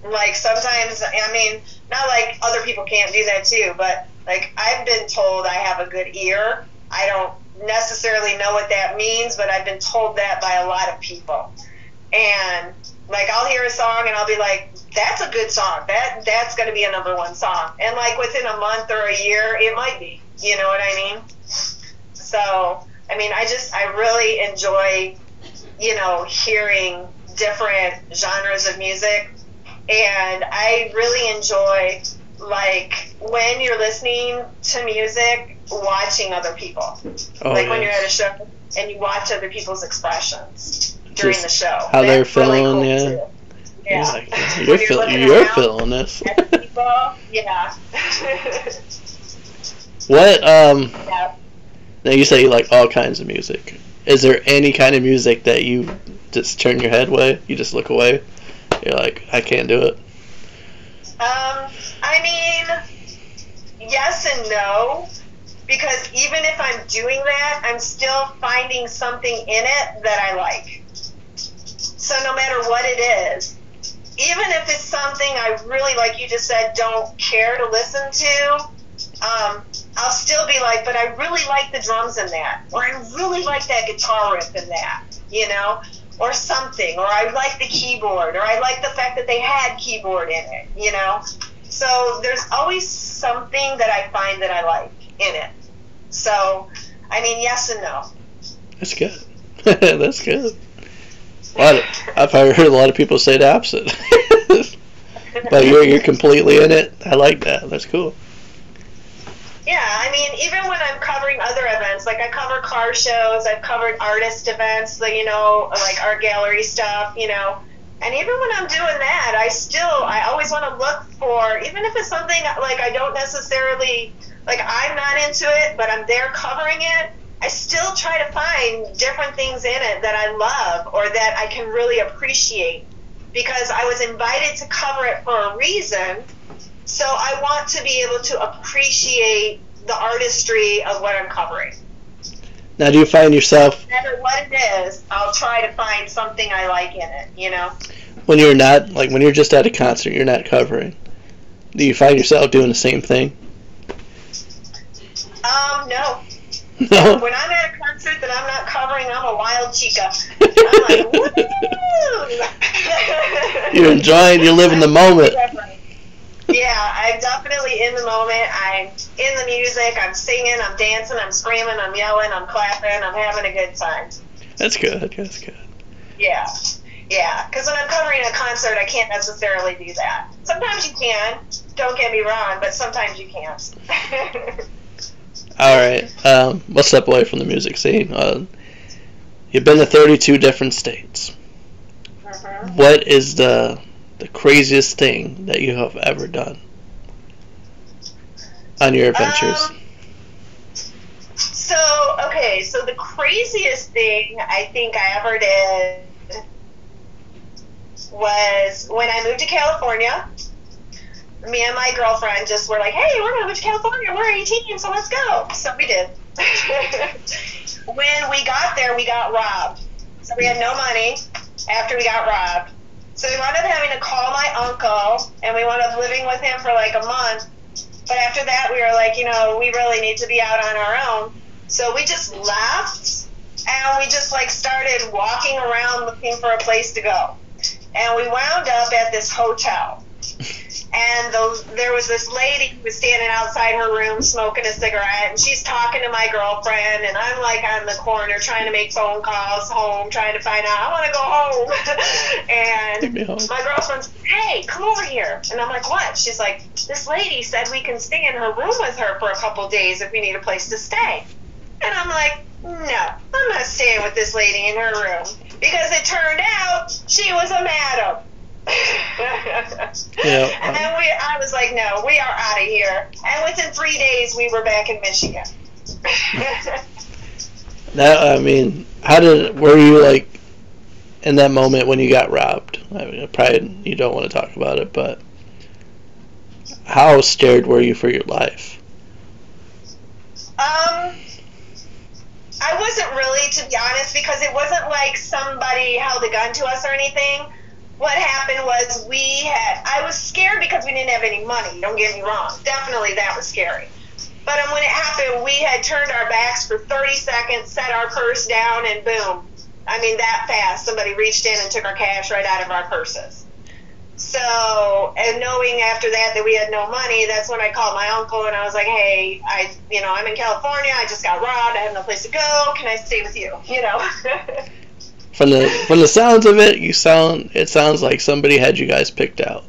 Like, sometimes, I mean, not like other people can't do that too, but, like, I've been told I have a good ear. I don't necessarily know what that means, but I've been told that by a lot of people. And, like, I'll hear a song, and I'll be like, that's a good song. That's going to be a number one song. And, like, within a month or a year, it might be. You know what I mean? So, I mean, I really enjoy, hearing different genres of music. And I really enjoy, like, when you're listening to music, watching other people. When you're at a show and you watch other people's expressions during the show. How they're feeling, really cool too. Yeah. Like, you're feeling this. People, yeah. What, now you say you like all kinds of music. Is there any kind of music that you just turn your head away? You just look away? You're like, I can't do it? I mean, yes and no. Because even if I'm doing that, I'm still finding something in it that I like. So no matter what it is, even if it's something I really, like you just said, don't care to listen to, I'll still be like, but I really like the drums in that, or I really like that guitar riff in that, or something, or I like the keyboard, or I like the fact that they had keyboard in it, So there's always something that I find that I like in it. So, I mean, yes and no. That's good. That's good. I've heard a lot of people say the opposite. But you're completely in it. I like that. That's cool. Yeah, I mean, even when I'm covering other events, like I cover car shows, I've covered artist events, like art gallery stuff, and even when I'm doing that, I always want to look for, even if it's something like I don't necessarily, like I'm not into it, but I'm there covering it, I still try to find different things in it that I love or that I can really appreciate, because I was invited to cover it for a reason. So I want to be able to appreciate the artistry of what I'm covering. Now, do you find yourself... No matter what it is, I'll try to find something I like in it, When you're not, like when you're just at a concert, you're not covering, do you find yourself doing the same thing? No. No? When I'm at a concert that I'm not covering, I'm a wild chica. I'm like, woo! You're living the moment. Yeah, I'm definitely in the moment. I'm in the music. I'm singing. I'm dancing. I'm screaming. I'm yelling. I'm clapping. I'm having a good time. That's good. That's good. Yeah. Yeah, because when I'm covering a concert, I can't necessarily do that. Sometimes you can, don't get me wrong, but sometimes you can't. All right, let's step away from the music scene. You've been to 32 different states. Mm-hmm. What is the craziest thing that you have ever done on your adventures? So the craziest thing I think I ever did was when I moved to California. Me and my girlfriend just were like, hey, we're going to move to California. We're 18, so let's go. So we did. When we got there, we got robbed. So we had no money after we got robbed. So we wound up having to call my uncle, and we wound up living with him for like a month. But after that, we were like, we really need to be out on our own. So we just left, and we just like started walking around looking for a place to go. And we wound up at this hotel. And there was this lady who was standing outside her room smoking a cigarette, and she's talking to my girlfriend, and I'm like on the corner trying to make phone calls home, trying to find out, I want to go home. And my girlfriend's, hey, come over here. And I'm like, what? She's like, this lady said we can stay in her room with her for a couple days if we need a place to stay. And I'm like, no, I'm not staying with this lady in her room. Because it turned out she was a madam. Yeah. And I was like, no, we are out of here. And within 3 days, we were back in Michigan. Were you like in that moment when you got robbed? I mean, probably you don't want to talk about it, but how scared were you for your life? I wasn't really, to be honest, because it wasn't like somebody held a gun to us or anything. What happened was I was scared because we didn't have any money, don't get me wrong. Definitely that was scary. But when it happened, we had turned our backs for 30 seconds, set our purse down, and boom. I mean, that fast, somebody reached in and took our cash right out of our purses. So, and knowing after that we had no money, that's when I called my uncle and I was like, hey, I'm in California, I just got robbed, I have no place to go, can I stay with you, From the sounds of it, it sounds like somebody had you guys picked out.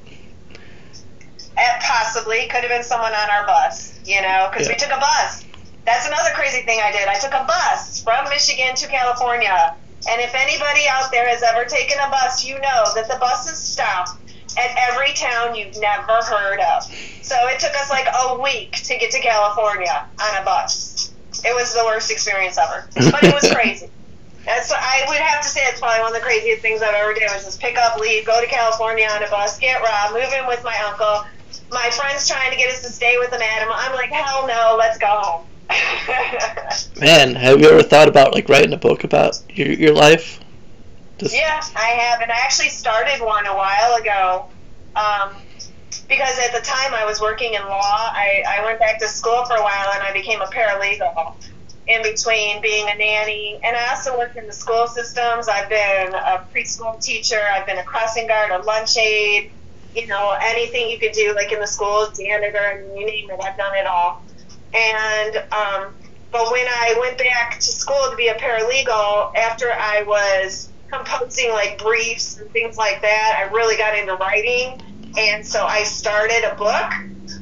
Possibly, could have been someone on our bus, because we took a bus. That's another crazy thing I did. I took a bus from Michigan to California, and if anybody out there has ever taken a bus, you know that the buses stop at every town you've never heard of. So it took us like a week to get to California on a bus. It was the worst experience ever, but it was crazy. I would have to say it's probably one of the craziest things I've ever done was just pick up, leave, go to California on a bus, get robbed, move in with my uncle. My friend's trying to get us to stay with the madam. I'm like, hell no, let's go home. Man, have you ever thought about like writing a book about your life? Yeah, I have, and I actually started one a while ago. Because at the time I was working in law, I went back to school for a while and I became a paralegal in between being a nanny. And I also worked in the school systems. I've been a preschool teacher. I've been a crossing guard, a lunch aide, anything you could do like in the schools, janitor, you name it, I've done it all. And but when I went back to school to be a paralegal, after I was composing like briefs and things like that, I really got into writing. And so I started a book,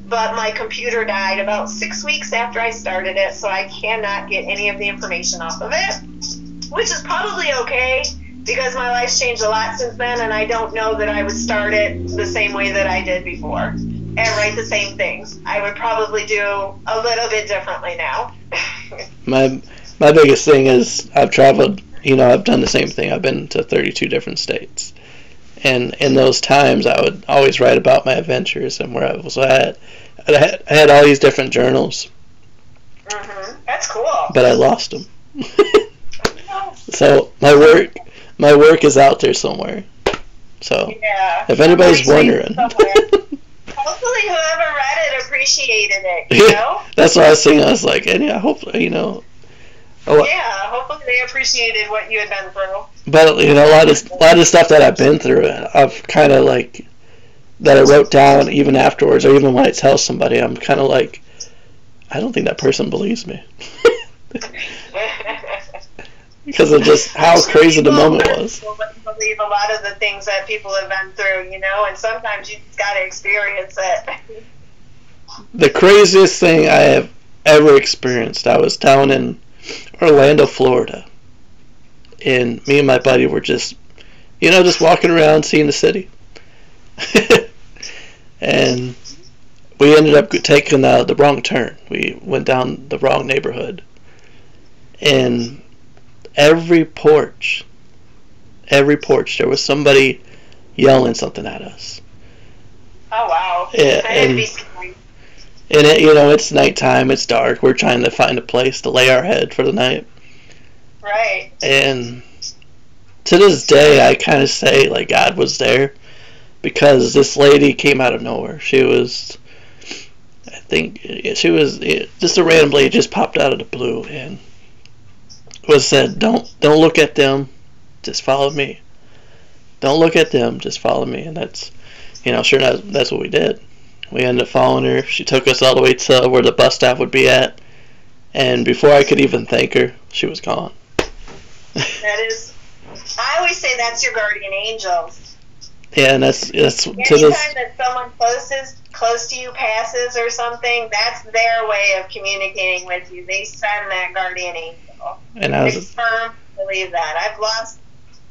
but my computer died about 6 weeks after I started it, so I cannot get any of the information off of it, which is probably okay because my life's changed a lot since then, and I don't know that I would start it the same way that I did before and write the same things. I would probably do a little bit differently now. My biggest thing is I've traveled, I've done the same thing. I've been to 32 different states. And in those times, I would always write about my adventures and where I was at. I had all these different journals. Mm-hmm. That's cool. But I lost them. So my work is out there somewhere. So if anybody's wondering. Hopefully whoever read it appreciated it, That's what I was saying. I was like, and hopefully, hopefully they appreciated what you had been through. But a lot of stuff that I've been through, I've kind of like that I wrote down even afterwards, or even when I tell somebody, I'm kind of like, I don't think that person believes me. because of just how crazy the moment was. People wouldn't believe a lot of the things that people have been through, you know, and sometimes you just got to experience it. The craziest thing I have ever experienced, I was down in Orlando, Florida, and me and my buddy were just, just walking around seeing the city. And we ended up taking the wrong turn. We went down the wrong neighborhood. And every porch, there was somebody yelling something at us. Oh, wow. Yeah, and it's nighttime, it's dark, we're trying to find a place to lay our head for the night. Right. And to this day, I kind of say, like, God was there, because this lady came out of nowhere. She was just a random lady, just popped out of the blue, and said, don't look at them, just follow me. Don't look at them, just follow me. And that's, sure enough, that's what we did. We ended up following her. She took us all the way to where the bus stop would be at, and before I could even thank her, she was gone. I always say that's your guardian angel. Yeah, and that's anytime that someone close to you passes or something, that's their way of communicating with you. They send that guardian angel. And I firmly believe that. I've lost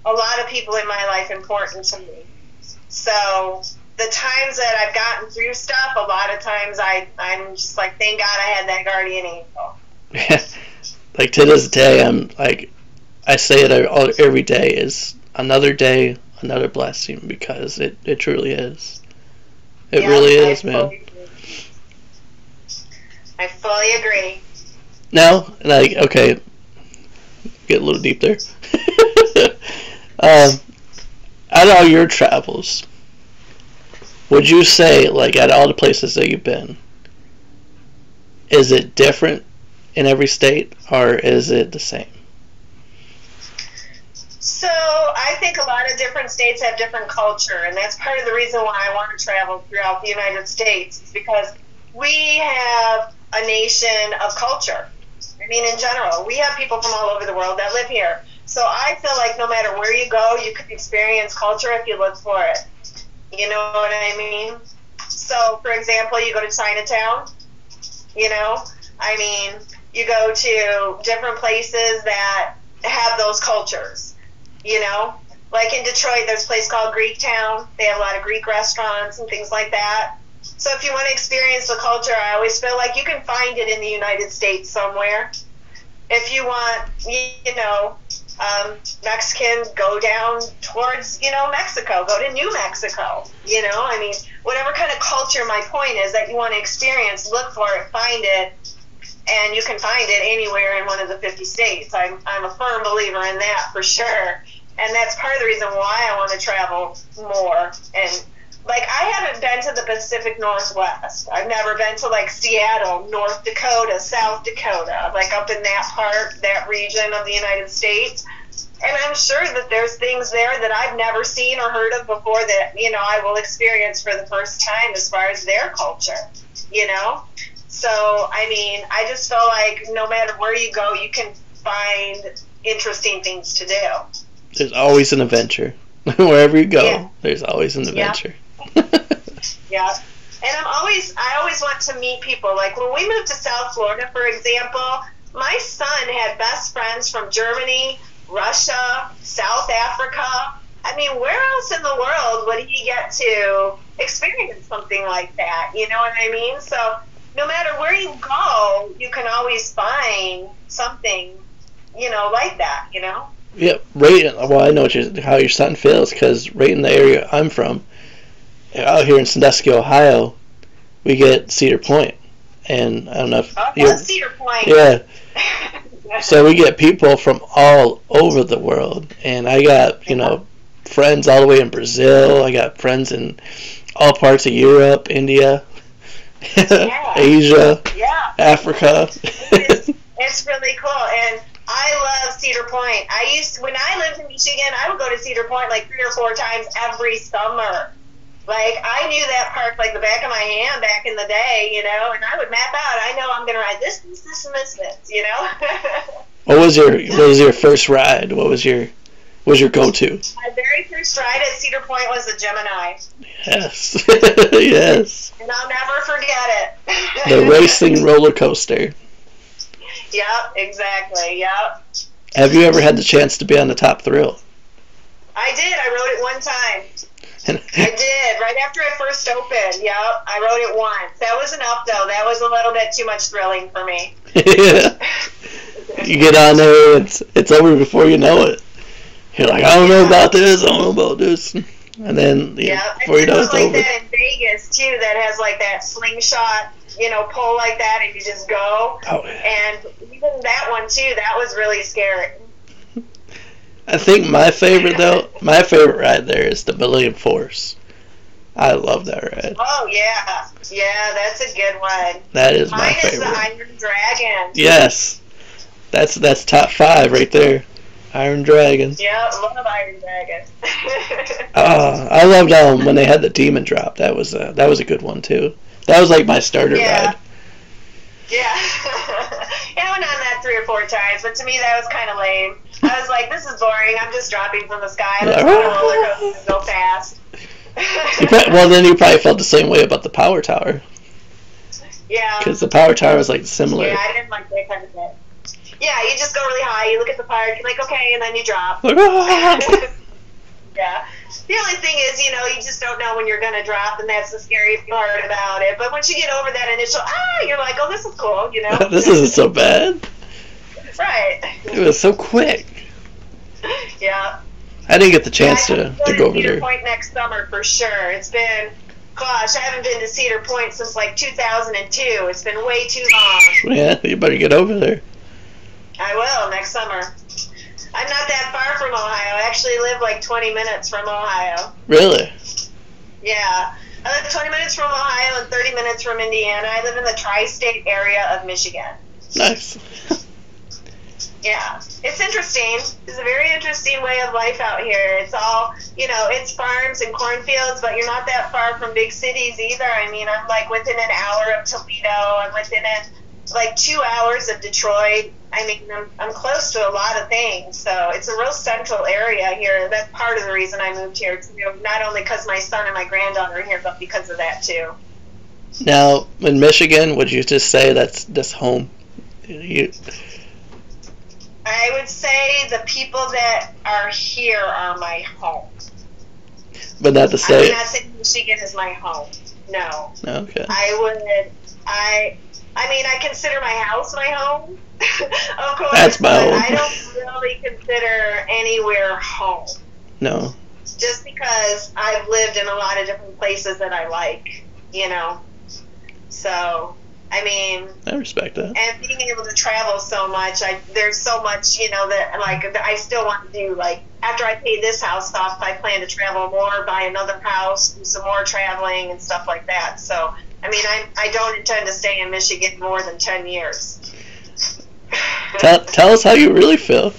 a lot of people in my life important to me. So the times that I've gotten through stuff, a lot of times I'm just like, thank God I had that guardian angel. Yeah. Like, to this day, I'm like, I say it every day, is another day, another blessing, because it truly is. It really is, man. I fully agree. Now, like, okay, get a little deep there. Out of all your travels, would you say, like, at all the places that you've been, is it different in every state, or is it the same? So I think a lot of different states have different culture, and that's part of the reason why I want to travel throughout the United States, is because we have a nation of culture. I mean, in general, we have people from all over the world that live here. So I feel like no matter where you go, you can experience culture if you look for it. You know what I mean? So, for example, you go to Chinatown, I mean, you go to different places that have those cultures, Like in Detroit, there's a place called Greek Town. They have a lot of Greek restaurants and things like that. So if you want to experience the culture, I always feel like you can find it in the United States somewhere. If you want, Mexican, go down towards, Mexico. Go to New Mexico, I mean, whatever kind of culture my point is that you want to experience, look for it, find it, and you can find it anywhere in one of the 50 states. I'm a firm believer in that for sure. And that's part of the reason why I want to travel more. And, like, I haven't been to the Pacific Northwest. I've never been to, like, Seattle, North Dakota, South Dakota, like up in that region of the United States. And I'm sure that there's things there that I've never seen or heard of before that, I will experience for the first time as far as their culture, So, I mean, I just feel like no matter where you go, you can find interesting things to do. There's always an adventure. Wherever you go, There's always an adventure. Yeah. And I always want to meet people. Like when we moved to South Florida, for example, my son had best friends from Germany, Russia, South Africa. I mean, where else in the world would he get to experience something like that? You know what I mean? So no matter where you go, you can always find something, like that, Yeah, well, I know how your son feels, because right in the area I'm from, out here in Sandusky, Ohio, we get Cedar Point. And I don't know if Cedar Point. Yeah. So we get people from all over the world. And I got, friends all the way in Brazil. I got friends in all parts of Europe, India, Asia, Africa. It's really cool. And I love Cedar Point. When I lived in Michigan, I would go to Cedar Point like 3 or 4 times every summer. Like, I knew that park like the back of my hand back in the day, and I would map out, I know I'm going to ride this, and this. What was your first ride? What was your go-to? My very first ride at Cedar Point was a Gemini. Yes. Yes. And I'll never forget it. The racing roller coaster. Yep, exactly. Yep. Have you ever had the chance to be on the Top Thrill? I did. I rode it one time. I did. Right after it first opened. Yep. I rode it once. That was enough, though. That was a little bit too much thrilling for me. Yeah. You get on there, it's over before you know it. You're like, I don't know about this, I don't know about this. And then, before you know it's like over. That in Vegas, too, that has like that slingshot, pull like that, and you just go. Oh, yeah. And even that one, too, that was really scary. I think my favorite ride there is the Millennium Force. I love that ride. Oh, yeah. Yeah, that's a good one. That is my favorite. Mine is the Iron Dragon. Yes. That's top 5 right there. Iron Dragon. Yeah, I love Iron Dragon. I loved when they had the Demon Drop. That was a good one, too. That was like my starter ride. Yeah. I went on that 3 or 4 times, but to me that was kind of lame. I was like, this is boring. I'm just dropping from the sky. Let's go on a roller coaster and go fast. Well, then you probably felt the same way about the Power Tower. Yeah. Because the Power Tower was like similar. Yeah, I didn't like that kind of thing. Yeah, you just go really high, you look at the part, you're like, okay, and then you drop. Yeah. The only thing is, you just don't know when you're going to drop, and that's the scary part about it. But once you get over that initial, you're like, oh, this is cool, This isn't so bad. Right. It was so quick. Yeah. I didn't get the chance to go over Cedar there. Point next summer for sure. It's been, I haven't been to Cedar Point since like 2002. It's been way too long. Yeah, you better get over there. I will next summer. I'm not that far from Ohio. I actually live like 20 minutes from Ohio. Really? Yeah. I live 20 minutes from Ohio and 30 minutes from Indiana. I live in the tri-state area of Michigan. Nice. Yeah. It's interesting. It's a very interesting way of life out here. It's all, it's farms and cornfields, but you're not that far from big cities either. I mean, I'm like within an hour of Toledo. I'm within like 2 hours of Detroit. I mean, I'm close to a lot of things, so it's a real central area here. That's part of the reason I moved here, not only because my son and my granddaughter are here, but because of that, too. Now, in Michigan, would you just say that's home? I would say the people that are here are my home. But not the state? I'm not saying Michigan is my home. No. Okay. I mean, I consider my house my home, of course. That's my home. I don't really consider anywhere home. No. Just because I've lived in a lot of different places that I like, So, I mean... I respect that. And being able to travel so much, there's so much, that I still want to do. Like, after I pay this house off, I plan to travel more, buy another house, do some more traveling and stuff like that. So... I mean, I don't intend to stay in Michigan more than 10 years. Tell us how you really feel.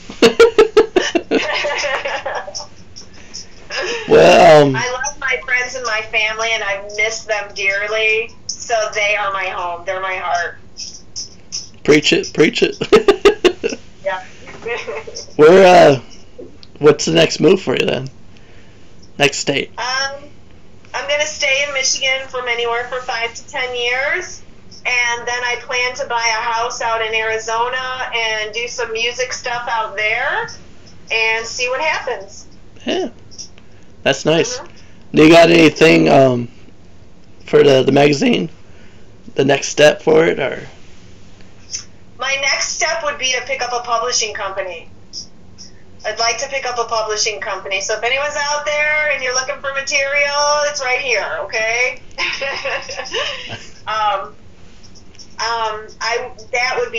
Well, I love my friends and my family, and I miss them dearly. So they are my home. They're my heart. Preach it. Yeah. What's the next move for you then? Next state? I'm going to stay in Michigan from anywhere for 5 to 10 years, and then I plan to buy a house out in Arizona and do some music stuff out there and see what happens. Yeah, that's nice. Mm-hmm. Do you got anything for the magazine? The next step for it, or? My next step would be to pick up a publishing company. I'd like to pick up a publishing company. So if anyone's out there and you're looking for material, it's right here, okay? That would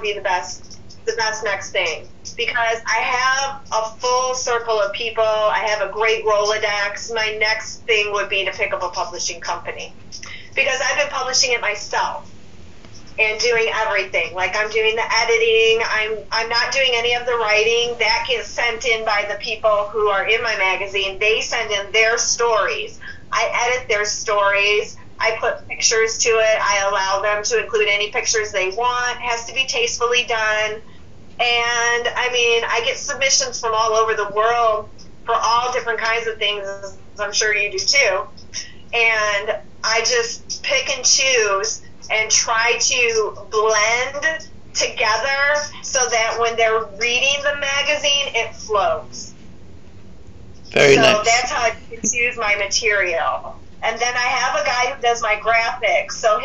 be the best next thing, because I have a full circle of people. I have a great Rolodex. My next thing would be to pick up a publishing company, because I've been publishing it myself and doing everything. Like, I'm doing the editing. I'm not doing any of the writing. That gets sent in by the people who are in my magazine. They send in their stories. I edit their stories. I put pictures to it. I allow them to include any pictures they want. It has to be tastefully done. And I mean, I get submissions from all over the world for all different kinds of things, as I'm sure you do too. And I just pick and choose and try to blend together so that when they're reading the magazine, it flows. Very nice. So that's how I choose my material. And then I have a guy who does my graphics. So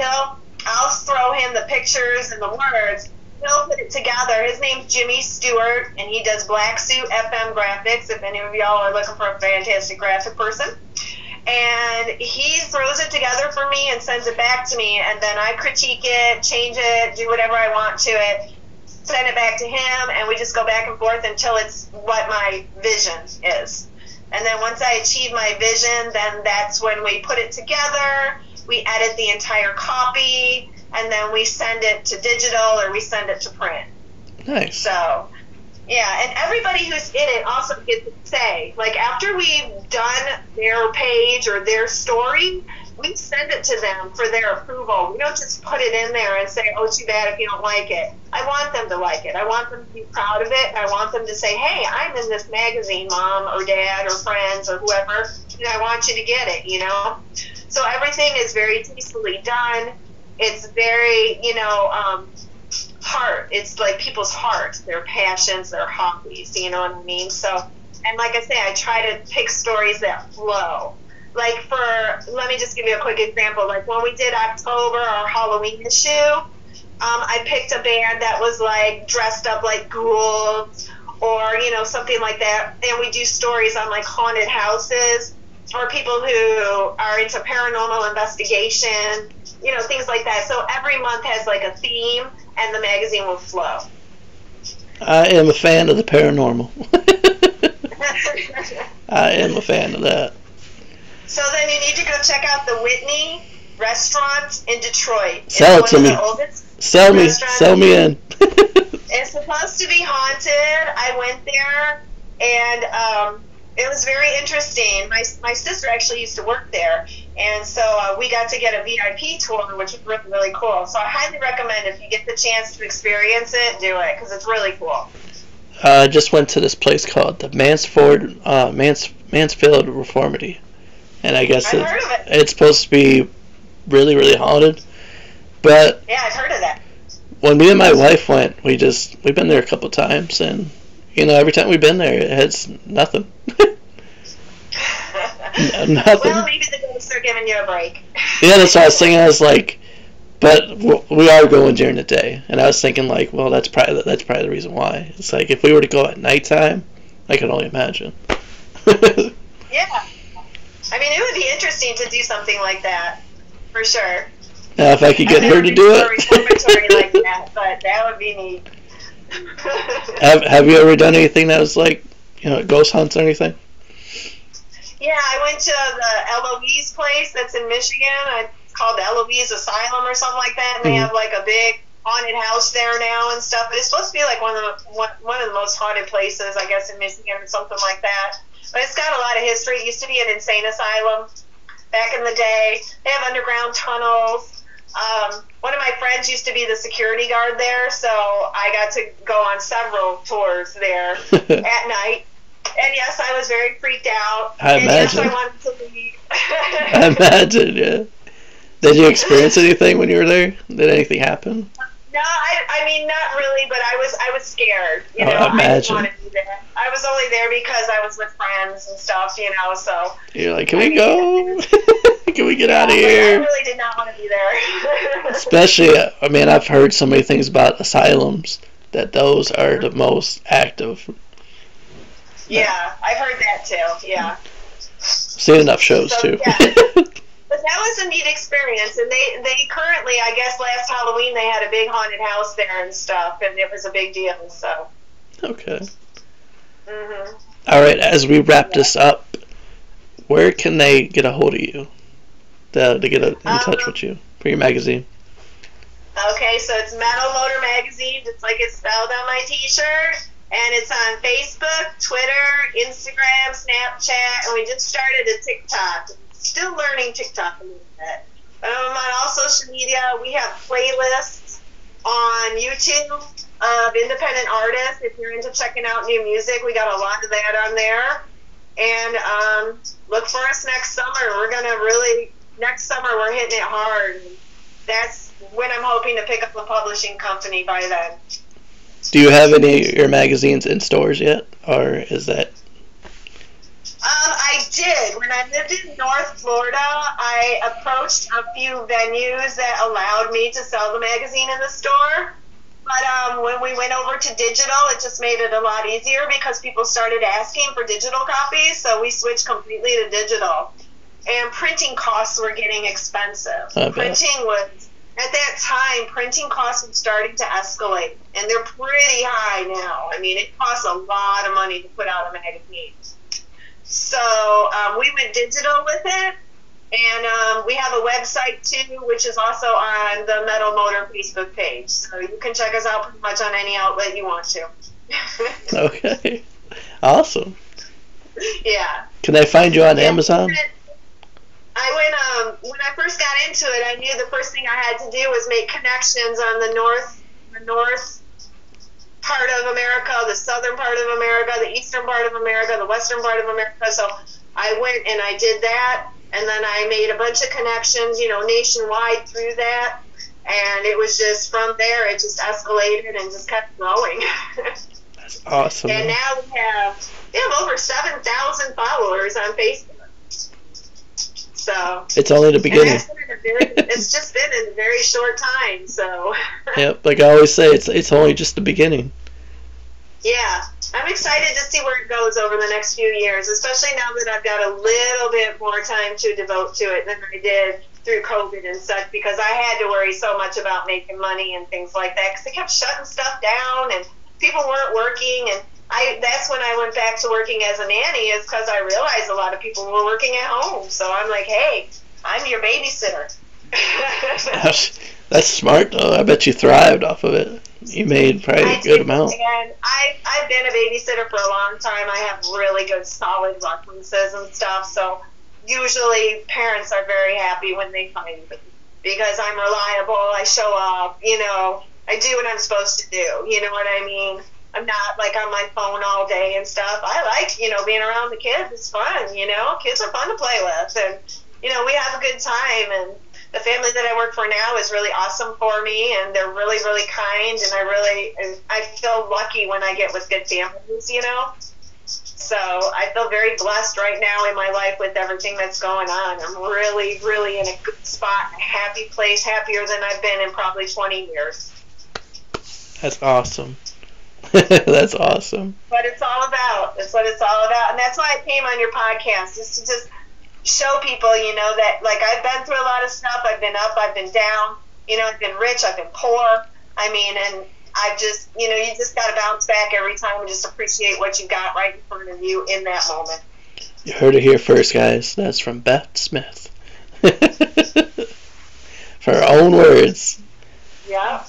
I'll throw him the pictures and the words. He'll put it together. His name's Jimmy Stewart, and he does Black Suit FM graphics, if any of y'all are looking for a fantastic graphic person. And he throws it together for me and sends it back to me, and then I critique it, change it, do whatever I want to it, send it back to him, and we just go back and forth until it's what my vision is. And then once I achieve my vision, then that's when we put it together, we edit the entire copy, and then we send it to digital or we send it to print. Nice. So, yeah, and everybody who's in it also gets to say, like, after we've done their page or their story, we send it to them for their approval. We don't just put it in there and say, oh, too bad if you don't like it. I want them to like it. I want them to be proud of it. And I want them to say, hey, I'm in this magazine, Mom or Dad or friends or whoever, and I want you to get it, you know? So everything is very tastefully done. It's very, heart. It's like people's hearts, their passions, their hobbies, you know what I mean? So, and like I say, I try to pick stories that flow. Like let me just give you a quick example. Like when we did October, our Halloween issue, I picked a band that was like dressed up like ghouls or, something like that. And we do stories on like haunted houses or people who are into paranormal investigation, things like that. So every month has like a theme and the magazine will flow. I am a fan of the paranormal. I am a fan of that. So then you need to go check out the Whitney restaurant in Detroit. Sell it to me. Sell me in. It's supposed to be haunted. I went there, and it was very interesting. My sister actually used to work there, and so we got to get a VIP tour, which was really, really cool. So I highly recommend if you get the chance to experience it, do it, because it's really cool. I just went to this place called the Mansfield Reformity, and I guess it's supposed to be really, really haunted. But yeah, I've heard of that. When me and my wife went, we've been there a couple times, and every time we've been there, it's nothing. Nothing. Well, maybe the ghosts are giving you a break. Yeah, that's what I was thinking. I was like, but we are going during the day, and I was thinking like, well, that's probably the reason why. It's like if we were to go at nighttime, I can only imagine. Yeah, I mean, it would be interesting to do something like that, for sure. Now, if I could get her to do it. Like that, but that would be neat. Have you ever done anything that was like, ghost hunts or anything? Yeah, I went to the Eloise place that's in Michigan. It's called the Eloise Asylum or something like that, and they have like a big haunted house there now and stuff. But it's supposed to be like one of the most haunted places, I guess, in Michigan or something like that. But it's got a lot of history. It used to be an insane asylum back in the day. They have underground tunnels. One of my friends used to be the security guard there, so I got to go on several tours there at night. And yes, I was very freaked out. I imagine. Yes, I wanted to leave. I imagine, yeah. Did you experience anything when you were there? Did anything happen? No, I mean, not really, but I was scared, I imagine. I didn't want to be there. I was only there because I was with friends and stuff, so. You're like, can we go? Can we get out of here? I really did not want to be there. Especially, I mean, I've heard so many things about asylums that those are the most active. Yeah, I've heard that too, yeah. Seen enough shows, too. Yeah. But that was a neat experience, and they currently, I guess last Halloween, they had a big haunted house there and stuff, and it was a big deal, so. Okay. Mm-hmm. All right, as we wrap this up, where can they get a hold of you to get in touch with you for your magazine? Okay, so it's Metal MotR Magazine, just like it's spelled on my t-shirt, and it's on Facebook, Twitter, Instagram, Snapchat, and we just started a TikTok. Still learning TikTok a little bit. But I'm on all social media. We have playlists on YouTube of independent artists. If you're into checking out new music, we got a lot of that on there. And look for us next summer. Next summer we're hitting it hard. That's when I'm hoping to pick up a publishing company by then. Do you have any of your magazines in stores yet, or is that? I did. When I lived in North Florida, I approached a few venues that allowed me to sell the magazine in the store. But when we went over to digital, it just made it a lot easier because people started asking for digital copies, so we switched completely to digital. And printing costs were getting expensive. At that time, printing costs were starting to escalate, and they're pretty high now. I mean, it costs a lot of money to put out a magazine. So we went digital with it, and we have a website too, which is also on the Metal MotR Facebook page. So you can check us out pretty much on any outlet you want to. Okay. Awesome. Yeah. Can they find you on Amazon? When I first got into it, I knew the first thing I had to do was make connections on the north part of America, the southern part of America, the eastern part of America, the western part of America. So I went and I did that, and then I made a bunch of connections, nationwide through that. And it was just from there, it just escalated and just kept growing. That's awesome. And now we have over 7,000 followers on Facebook. So it's only the beginning. It's just been in a very short time. So. Yep, like I always say, it's only just the beginning. Yeah, I'm excited to see where it goes over the next few years, especially now that I've got a little bit more time to devote to it than I did through COVID and such, because I had to worry so much about making money and things like that, because they kept shutting stuff down and people weren't working, and that's when I went back to working as a nanny, is because I realized a lot of people were working at home. So I'm like, hey, I'm your babysitter. That's smart, though. I bet you thrived off of it. You made probably a good amount. And I've been a babysitter for a long time. I have really good, solid references and stuff. So usually parents are very happy when they find me because I'm reliable. I show up. I do what I'm supposed to do. You know what I mean? I'm not like on my phone all day and stuff. I like, being around the kids. It's fun, Kids are fun to play with. And, we have a good time. And the family that I work for now is really awesome for me. And they're really, really kind. And I feel lucky when I get with good families, So I feel very blessed right now in my life with everything that's going on. I'm really, really in a good spot, a happy place, happier than I've been in probably 20 years. That's awesome. That's awesome. What it's all about. That's what it's all about. And that's why I came on your podcast, is to just show people, that, like, I've been through a lot of stuff. I've been up, I've been down. I've been rich, I've been poor. And I've just, you just got to bounce back every time and just appreciate what you got right in front of you in that moment. You heard it here first, guys. That's from Beth Smith. For her own words. Yeah.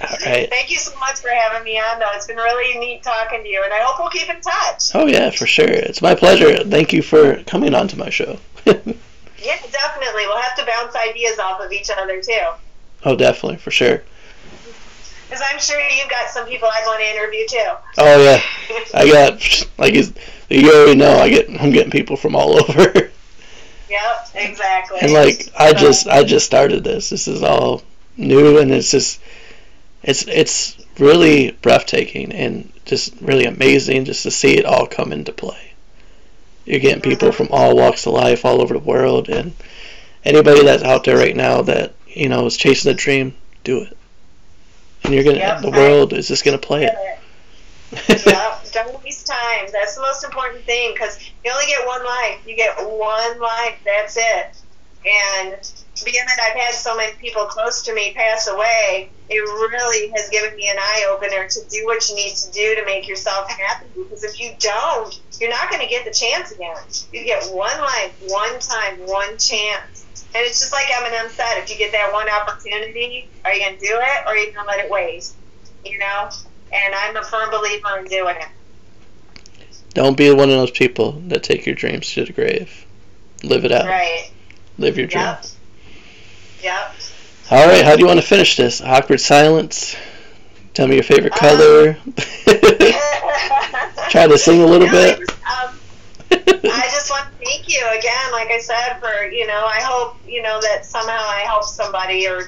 All right. Thank you so much for having me on, though. It's been really neat talking to you, and I hope we'll keep in touch. Oh, yeah, for sure. It's my pleasure. Thank you for coming on to my show. Yeah, definitely. We'll have to bounce ideas off of each other, too. Oh, definitely, for sure. Because I'm sure you've got some people I'd want to interview, too. Oh, yeah. I got, like you already know, I'm getting people from all over. Yep, exactly. And, like, I just started this. This is all new, and it's just it's really breathtaking and just really amazing just to see it all come into play. You're getting people from all walks of life all over the world, and anybody that's out there right now that is chasing a dream, do it, and you're gonna the world is just gonna play it. Don't waste time. That's the most important thing, because you only get one life. You get one life. That's it. And being that I've had so many people close to me pass away, it really has given me an eye-opener to do what you need to do to make yourself happy. Because if you don't, you're not going to get the chance again. You get one life, one time, one chance. And it's just like Eminem said, if you get that one opportunity, are you going to do it, or are you going to let it waste? And I'm a firm believer in doing it. Don't be one of those people that take your dreams to the grave. Live it out. Right. Live your dream. Yep. All right, how do you want to finish this? Awkward silence. Tell me your favorite color. Try to sing a little bit. I just want to thank you again, like I said, for, I hope, that somehow I helped somebody or,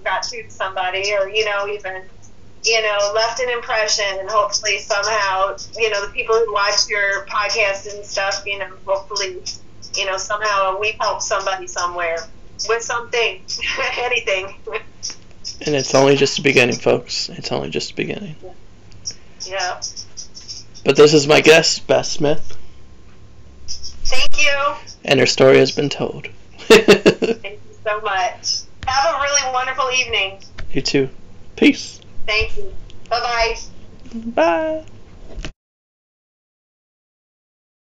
got to somebody or, even, left an impression, and hopefully somehow, the people who watch your podcast and stuff, hopefully, somehow we've helped somebody somewhere with something, anything. And it's only just the beginning, folks. It's only just the beginning. Yeah. But this is my guest, Beth Smith. Thank you. And her story has been told. Thank you so much. Have a really wonderful evening. You too. Peace. Thank you. Bye-bye. Bye.